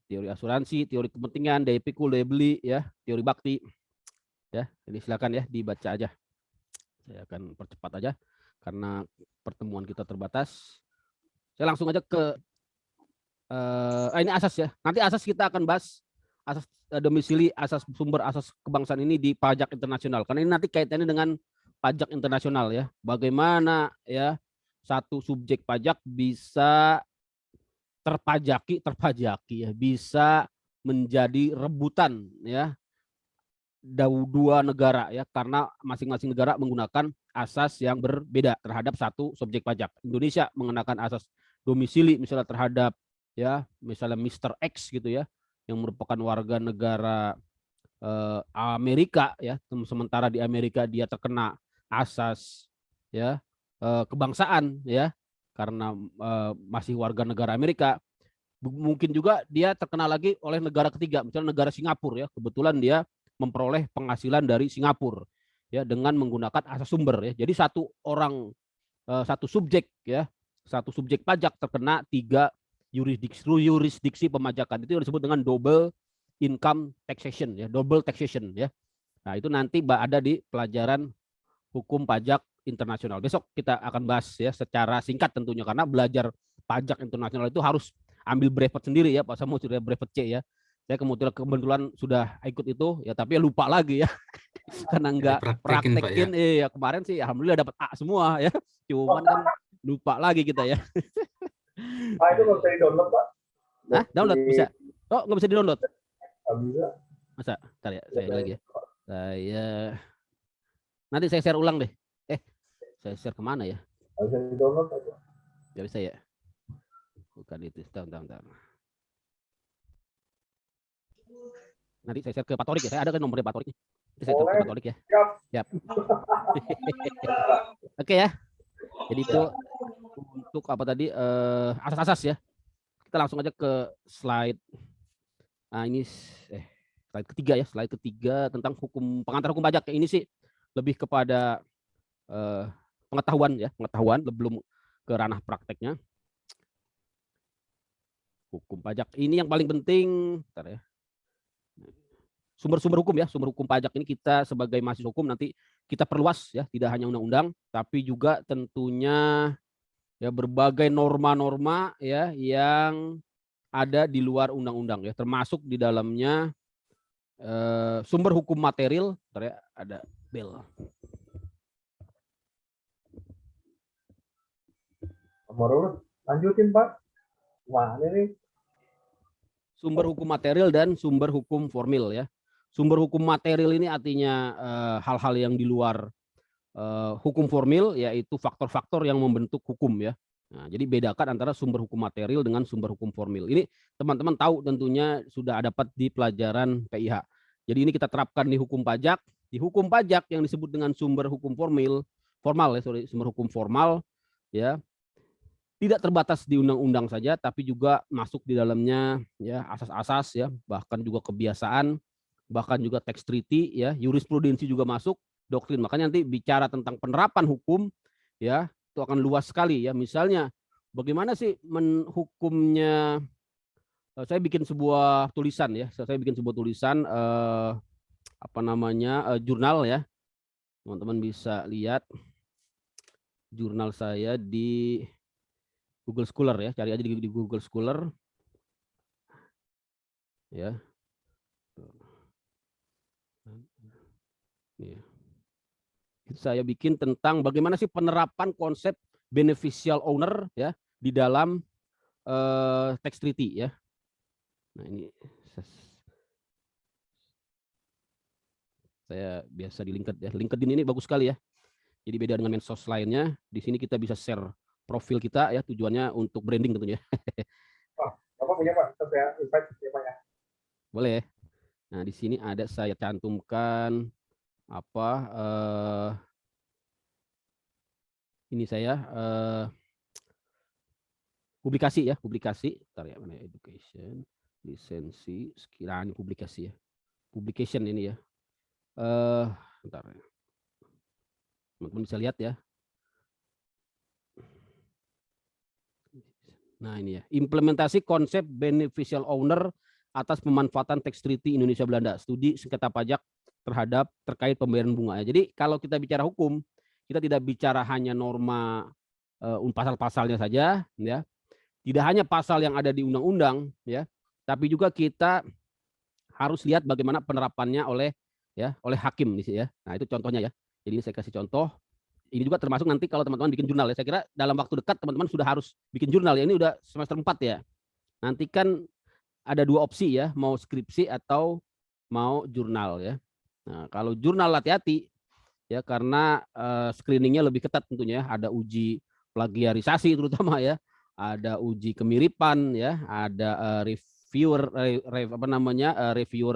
Teori asuransi, teori kepentingan, daya pikul, daya beli ya, teori bakti. Ya, ini silakan ya dibaca aja. Saya akan percepat aja karena pertemuan kita terbatas. Saya langsung aja ke ini asas ya. Nanti asas kita akan bahas asas domisili, asas sumber, asas kebangsaan ini di pajak internasional. Karena ini nanti kaitannya dengan pajak internasional ya. Bagaimana ya satu subjek pajak bisa terpajaki ya, bisa menjadi rebutan ya dua negara ya karena masing-masing negara menggunakan asas yang berbeda terhadap satu subjek pajak. Indonesia mengenakan asas domisili misalnya terhadap ya, misalnya Mr. X gitu ya, yang merupakan warga negara Amerika ya, sementara di Amerika dia terkena asas ya kebangsaan ya, karena masih warga negara Amerika. Mungkin juga dia terkena lagi oleh negara ketiga, misalnya negara Singapura ya, kebetulan dia memperoleh penghasilan dari Singapura ya dengan menggunakan asas sumber ya. Jadi satu orang satu subjek ya, satu subjek pajak terkena 3 yurisdiksi pemajakan. Itu yang disebut dengan double income taxation ya, double taxation ya. Nah, itu nanti ada di pelajaran hukum pajak internasional. Besok kita akan bahas ya secara singkat tentunya, karena belajar pajak internasional itu harus ambil brevet sendiri ya, Pak Samu sudah brevet C ya. Saya kebetulan sudah ikut itu ya, tapi ya lupa lagi ya karena nggak Praktekin Pak ya. praktekin. Ya kemarin sih alhamdulillah dapat A semua ya, cuman kan lupa lagi kita ya. Pak, itu nggak bisa di-download, Pak? Nah, download bisa. Oh, nggak bisa di-download. Nggak bisa. Masa? Bentar ya, saya lagi ya. Nanti saya share ulang deh. Saya share kemana ya? Nggak bisa di-download aja. Nggak bisa ya? Bukan itu. Bentar. Nanti saya share ke Pak Torik ya. Saya ada kan nomornya Pak Torik nih. Nanti saya share ke Pak Torik ya. Siap. Oke ya. Jadi itu untuk apa tadi asas-asas ya. Kita langsung aja ke slide. Nah, ini slide ketiga ya, slide ketiga tentang pengantar hukum pajak. Ini sih lebih kepada pengetahuan ya, belum ke ranah prakteknya. Hukum pajak ini yang paling penting, bentar ya. Sumber-sumber hukum ya, sumber hukum pajak ini kita sebagai mahasiswa hukum nanti kita perluas ya, tidak hanya undang-undang, tapi juga tentunya ya berbagai norma-norma ya yang ada di luar undang-undang ya, termasuk di dalamnya sumber hukum material. Bentar ya, ada bel. Nomor lanjutin, Pak. Wah, ini Sumber hukum material dan sumber hukum formil ya. Sumber hukum material ini artinya hal-hal yang di luar hukum formil, yaitu faktor-faktor yang membentuk hukum ya. Nah, jadi bedakan antara sumber hukum material dengan sumber hukum formil. Ini teman-teman tahu tentunya sudah dapat di pelajaran PIH. Jadi ini kita terapkan di hukum pajak. Di hukum pajak yang disebut dengan sumber hukum sumber hukum formal ya, tidak terbatas di undang-undang saja, tapi juga masuk di dalamnya ya asas-asas ya, bahkan juga kebiasaan, bahkan juga tax treaty ya, jurisprudensi juga masuk, doktrin. Makanya nanti bicara tentang penerapan hukum ya, itu akan luas sekali ya. Misalnya bagaimana sih menghukumnya, saya bikin sebuah tulisan ya, jurnal ya. Teman-teman bisa lihat jurnal saya di Google Scholar ya, cari aja di Google Scholar ya. Itu saya bikin tentang bagaimana sih penerapan konsep beneficial owner ya di dalam tax treaty ya. Nah, ini saya biasa di LinkedIn ya. LinkedIn ini bagus sekali ya. Jadi beda dengan medsos lainnya. Di sini kita bisa share profil kita ya, tujuannya untuk branding tentunya. Bapak punya, Pak? Saya invite ya, Pak ya. Boleh. Nah, di sini ada saya cantumkan apa ini saya publikasi. Bentar ya, mana education, lisensi, sekiranya publikasi ya. Publication ini ya. Bentar ya. Teman-teman bisa lihat ya. Nah, ini ya. Implementasi konsep beneficial owner atas pemanfaatan tax treaty Indonesia Belanda. Studi sengketa pajak terkait pembayaran bunga. Jadi kalau kita bicara hukum, kita tidak bicara hanya norma pasal-pasalnya saja ya. Tidak hanya pasal yang ada di undang-undang ya, tapi juga kita harus lihat bagaimana penerapannya oleh hakim di sini ya. Nah, itu contohnya ya. Jadi saya kasih contoh. Ini juga termasuk nanti kalau teman-teman bikin jurnal ya. Saya kira dalam waktu dekat teman-teman sudah harus bikin jurnal ya. Ini udah semester 4 ya. Nanti kan ada 2 opsi ya, mau skripsi atau mau jurnal ya. Nah, kalau jurnal hati-hati ya, karena screeningnya lebih ketat tentunya ya. Ada uji plagiarisasi terutama ya. ada uji kemiripan ya, ada reviewer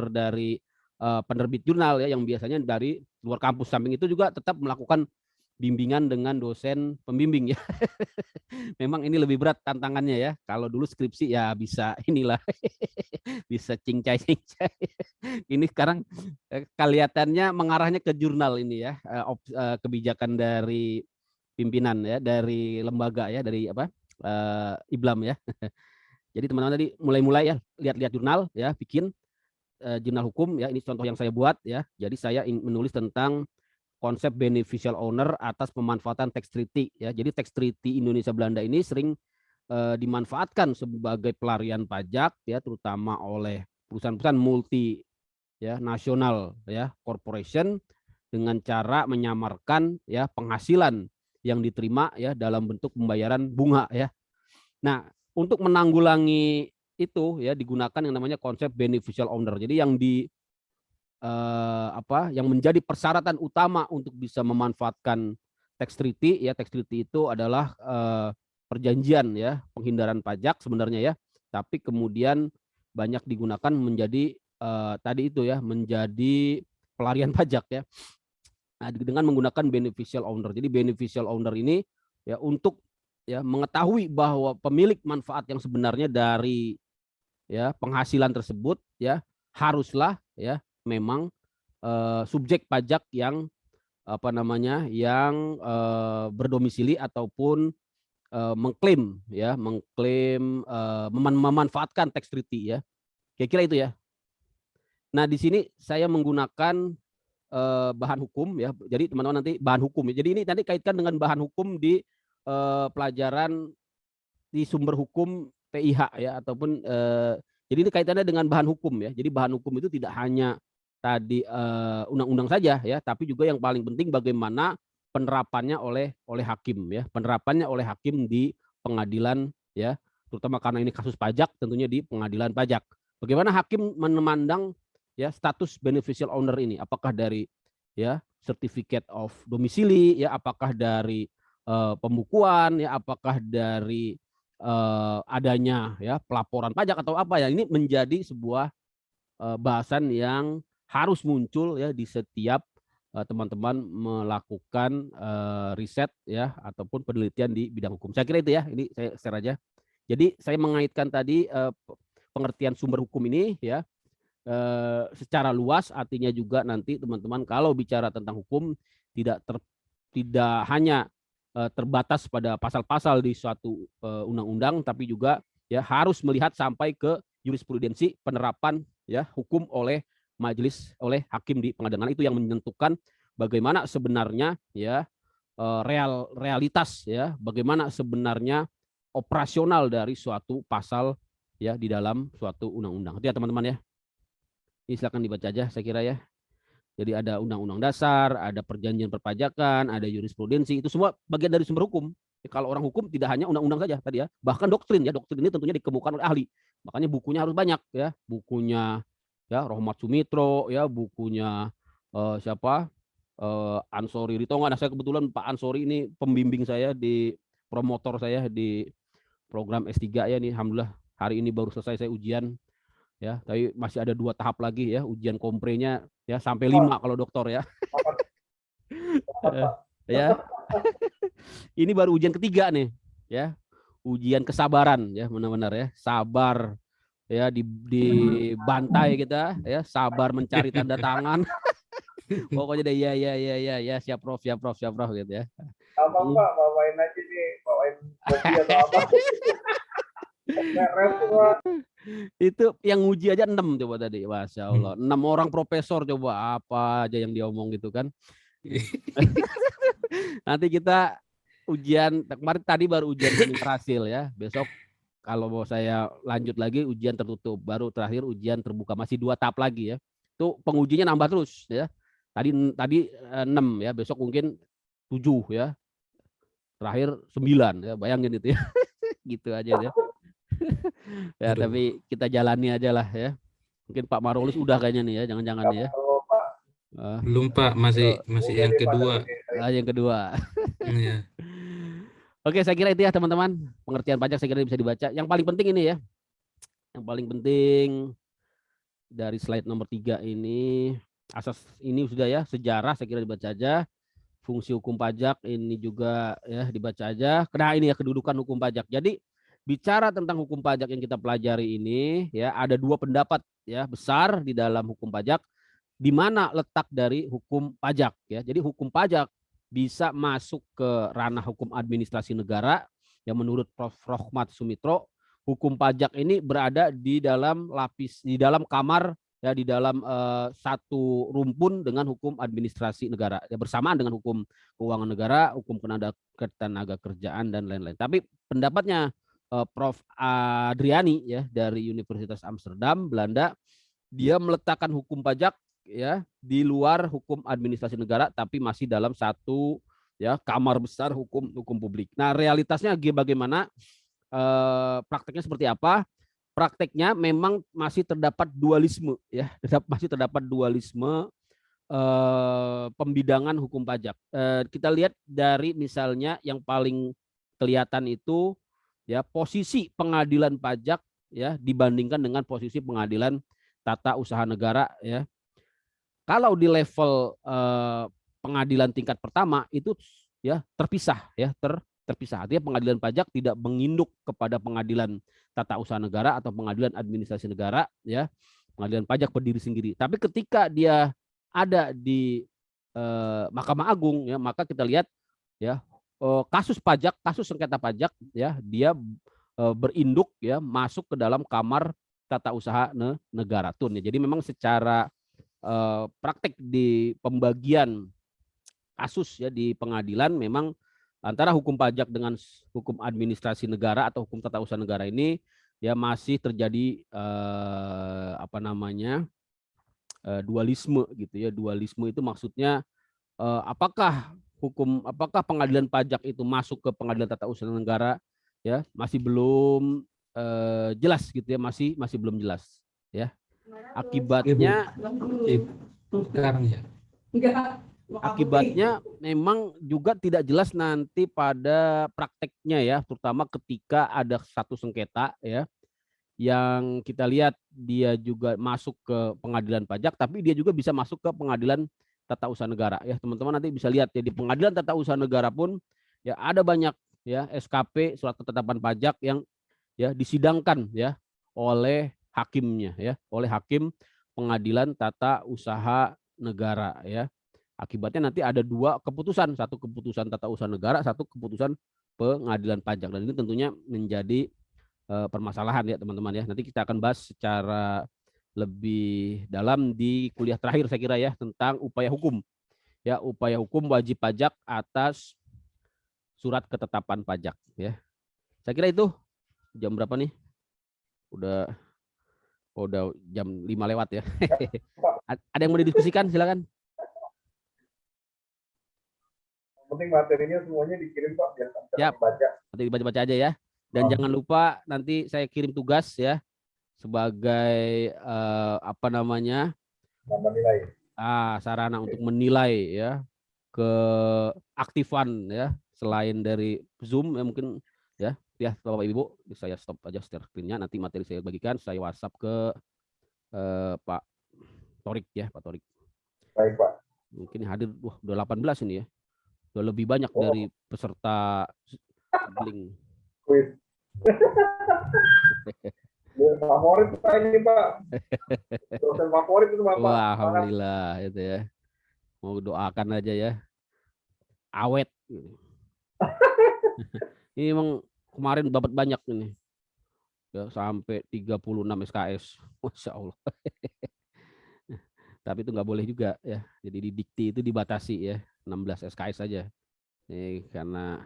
dari penerbit jurnal ya yang biasanya dari luar kampus. Samping itu juga tetap melakukan bimbingan dengan dosen pembimbing ya. Memang ini lebih berat tantangannya ya. Kalau dulu skripsi ya bisa inilah bisa cincai-cincai. Ini sekarang kelihatannya mengarahnya ke jurnal ini ya, kebijakan dari pimpinan ya, dari lembaga ya, dari apa IBLAM ya. Jadi teman-teman tadi mulai-mulai ya lihat-lihat jurnal ya, bikin jurnal hukum ya. Ini contoh yang saya buat ya. Jadi saya menulis tentang konsep beneficial owner atas pemanfaatan tax treaty ya. Jadi tax treaty Indonesia Belanda ini sering dimanfaatkan sebagai pelarian pajak ya, terutama oleh perusahaan-perusahaan multi ya nasional ya, corporation, dengan cara menyamarkan ya penghasilan yang diterima ya dalam bentuk pembayaran bunga ya. Nah, untuk menanggulangi itu ya digunakan yang namanya konsep beneficial owner. Jadi yang yang menjadi persyaratan utama untuk bisa memanfaatkan tax treaty ya, tax treaty itu adalah perjanjian ya penghindaran pajak sebenarnya ya, tapi kemudian banyak digunakan menjadi tadi itu ya, menjadi pelarian pajak ya. Nah, dengan menggunakan beneficial owner. Jadi beneficial owner ini ya untuk ya mengetahui bahwa pemilik manfaat yang sebenarnya dari ya penghasilan tersebut ya haruslah ya memang subjek pajak yang apa namanya yang berdomisili ataupun mengklaim memanfaatkan tax treaty ya. Kira-kira itu ya. Nah, di sini saya menggunakan bahan hukum ya. Jadi teman-teman nanti bahan hukum ya. Jadi ini nanti kaitkan dengan bahan hukum di pelajaran di sumber hukum PIH ya, ataupun jadi ini kaitannya dengan bahan hukum ya. Jadi bahan hukum itu tidak hanya tadi undang-undang saja ya, tapi juga yang paling penting bagaimana penerapannya oleh hakim ya. Penerapannya oleh hakim di pengadilan ya, terutama karena ini kasus pajak, tentunya di pengadilan pajak. Bagaimana hakim memandang ya status beneficial owner ini? Apakah dari ya certificate of domisili ya, apakah dari pembukuan ya, apakah dari adanya ya pelaporan pajak atau apa ya. Ini menjadi sebuah bahasan yang harus muncul ya di setiap teman-teman melakukan riset ya ataupun penelitian di bidang hukum. Saya kira itu ya, ini saya share aja. Jadi saya mengaitkan tadi pengertian sumber hukum ini ya secara luas, artinya juga nanti teman-teman kalau bicara tentang hukum tidak hanya terbatas pada pasal-pasal di suatu undang-undang, tapi juga ya harus melihat sampai ke jurisprudensi penerapan ya hukum oleh hakim di pengadilan. Itu yang menentukan bagaimana sebenarnya ya realitas ya, bagaimana sebenarnya operasional dari suatu pasal ya di dalam suatu undang-undang. Itu ya teman-teman ya. Ini silakan dibaca aja saya kira ya. Jadi ada undang-undang dasar, ada perjanjian perpajakan, ada jurisprudensi, itu semua bagian dari sumber hukum. Kalau orang hukum tidak hanya undang-undang saja tadi ya, bahkan doktrin ya, doktrin ini tentunya dikemukakan oleh ahli. Makanya bukunya harus banyak ya, bukunya ya Rohmat Sumitro ya, bukunya siapa? Ansori Ritonga. Nah, saya kebetulan Pak Ansori ini pembimbing saya promotor saya di program S3 ya nih, alhamdulillah hari ini baru selesai saya ujian. Ya, tapi masih ada 2 tahap lagi ya, ujian komprenya ya sampai 5 kalau doktor ya. Ya. Ini baru ujian ketiga nih, ya. Ujian kesabaran ya, benar-benar ya. Sabar ya dibantai kita ya, sabar mencari tanda tangan. Pokoknya deh ya siap Prof gitu ya. Apa Pak, bawain aja nih, bawain kopi atau apa. Itu yang uji aja 6 coba tadi, Masya Allah. 6 orang profesor coba apa aja yang dia omong gitu kan. Nanti kita ujian, kemarin tadi baru ujian berhasil ya. Besok kalau mau saya lanjut lagi ujian tertutup, baru terakhir ujian terbuka, masih 2 tahap lagi ya. Itu pengujinya nambah terus ya. Tadi 6 ya, besok mungkin 7 ya. Terakhir 9 ya, bayangin itu ya. Gitu aja ya. Ya, tapi kita jalani aja lah ya. Mungkin Pak Marolis udah kayaknya nih ya, jangan-jangan nih ya. Belum Pak, masih yang kedua. Yang kedua. Iya. Oke, saya kira itu ya teman-teman. Pengertian pajak saya kira bisa dibaca. Yang paling penting ini ya. Yang paling penting dari slide nomor 3 ini, asas ini sudah ya, sejarah saya kira dibaca aja. Fungsi hukum pajak ini juga ya dibaca aja. Nah ini ya kedudukan hukum pajak. Jadi bicara tentang hukum pajak yang kita pelajari ini ya ada dua pendapat ya besar di dalam hukum pajak di mana letak dari hukum pajak ya. Jadi hukum pajak bisa masuk ke ranah hukum administrasi negara yang menurut Prof. Rohmat Sumitro hukum pajak ini berada di dalam kamar ya di dalam satu rumpun dengan hukum administrasi negara ya bersamaan dengan hukum keuangan negara, hukum ketenaga kerjaan dan lain-lain. Tapi pendapatnya Prof. Adriani ya dari Universitas Amsterdam Belanda dia meletakkan hukum pajak ya di luar hukum administrasi negara tapi masih dalam satu ya kamar besar hukum publik. Nah, realitasnya bagaimana? Prakteknya seperti apa? Prakteknya memang masih terdapat dualisme ya, masih terdapat dualisme pembidangan hukum pajak. Kita lihat dari misalnya yang paling kelihatan itu ya posisi pengadilan pajak ya dibandingkan dengan posisi pengadilan tata usaha negara ya. Kalau di level pengadilan tingkat pertama itu ya terpisah ya terpisah. Artinya pengadilan pajak tidak menginduk kepada pengadilan tata usaha negara atau pengadilan administrasi negara ya. Pengadilan pajak berdiri sendiri. Tapi ketika dia ada di Mahkamah Agung ya, maka kita lihat ya kasus sengketa pajak ya dia berinduk ya masuk ke dalam kamar tata usaha negara TUN. Jadi memang secara praktek di pembagian kasus ya di pengadilan memang antara hukum pajak dengan hukum administrasi negara atau hukum tata usaha negara ini ya masih terjadi dualisme gitu ya. Dualisme itu maksudnya apakah pengadilan pajak itu masuk ke pengadilan tata usaha negara ya masih belum jelas gitu ya, masih belum jelas ya. Akibatnya sekarang ya. Akibatnya memang juga tidak jelas nanti pada prakteknya ya, terutama ketika ada satu sengketa ya, yang kita lihat dia juga masuk ke pengadilan pajak, tapi dia juga bisa masuk ke pengadilan tata usaha negara ya. Teman-teman nanti bisa lihat ya di pengadilan tata usaha negara pun ya ada banyak ya SKP surat ketetapan pajak yang ya disidangkan ya oleh hakimnya ya, oleh hakim pengadilan tata usaha negara ya. Akibatnya nanti ada dua keputusan, satu keputusan tata usaha negara, satu keputusan pengadilan pajak. Dan ini tentunya menjadi permasalahan ya teman-teman ya. Nanti kita akan bahas secara lebih dalam di kuliah terakhir saya kira ya tentang upaya hukum. Ya, upaya hukum wajib pajak atas surat ketetapan pajak ya. Saya kira itu jam berapa nih? Udah jam 5 lewat ya. Ada yang mau didiskusikan silakan. Penting materinya semuanya dikirim Pak biar Siap. baca. Nanti dibaca-baca aja ya. Dan jangan lupa nanti saya kirim tugas ya sebagai Menilai. Sarana untuk menilai ya keaktifan ya selain dari Zoom ya mungkin ya Bapak Ibu saya stop aja screen-nya, nanti materi saya bagikan, saya WhatsApp ke Pak Torik ya, Pak Torik. Baik Pak. Mungkin hadir udah 18 ini ya. Udah lebih banyak dari peserta link. Quiz. Favorit Pak ini Pak. Dosen favorit itu Bapak. Wah, alhamdulillah itu ya. Mau doakan aja ya. Awet. Ini emang kemarin dapat banyak ini. Ya, sampai 36 SKS. Masya Allah. Tapi itu nggak boleh juga ya. Jadi di dikti itu dibatasi ya. 16 SKS saja. Ini karena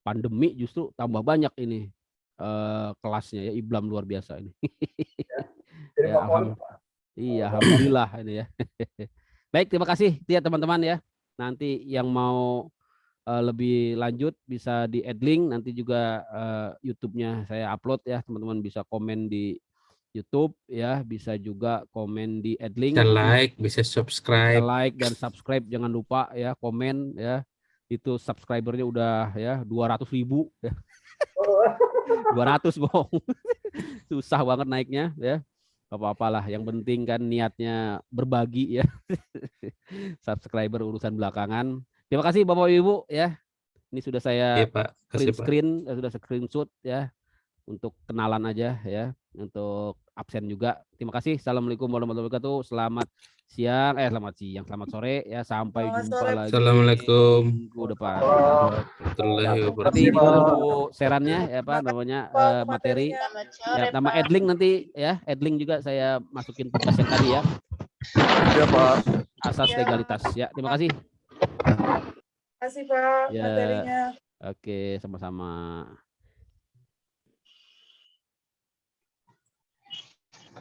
pandemi justru tambah banyak ini kelasnya ya, iblam luar biasa ini. Ya, alhamdulillah ini ya. Baik, terima kasih ya teman-teman ya. Nanti yang mau lebih lanjut bisa di add link, nanti juga YouTube-nya saya upload ya, teman-teman bisa komen di YouTube ya, bisa juga komen di add link. Bisa like, bisa subscribe. Bisa like dan subscribe, jangan lupa ya, komen ya. itu subscribernya udah ya 200.000 ya. 200 bohong. Susah banget naiknya ya. Apa-apalah, yang penting kan niatnya berbagi ya. Subscriber urusan belakangan. Terima kasih Bapak Ibu ya. Ini sudah saya Iya Pak, kasih Pak. sudah screenshot ya untuk kenalan aja ya, untuk absen juga. Terima kasih. Assalamualaikum warahmatullahi wabarakatuh. Selamat siang, selamat sore ya. Sampai Selamat jumpa sore. lagi Assalamualaikum minggu depan. warahmatullahi Nanti wabarakatuh. ditunggu serannya ya apa namanya materi ya, nama Edling nanti ya. Edling juga saya masukin tugas yang tadi ya. Iya Pak. Asas Ya. legalitas ya. Terima kasih. Terima kasih Pak Ya. materinya. Oke, sama-sama.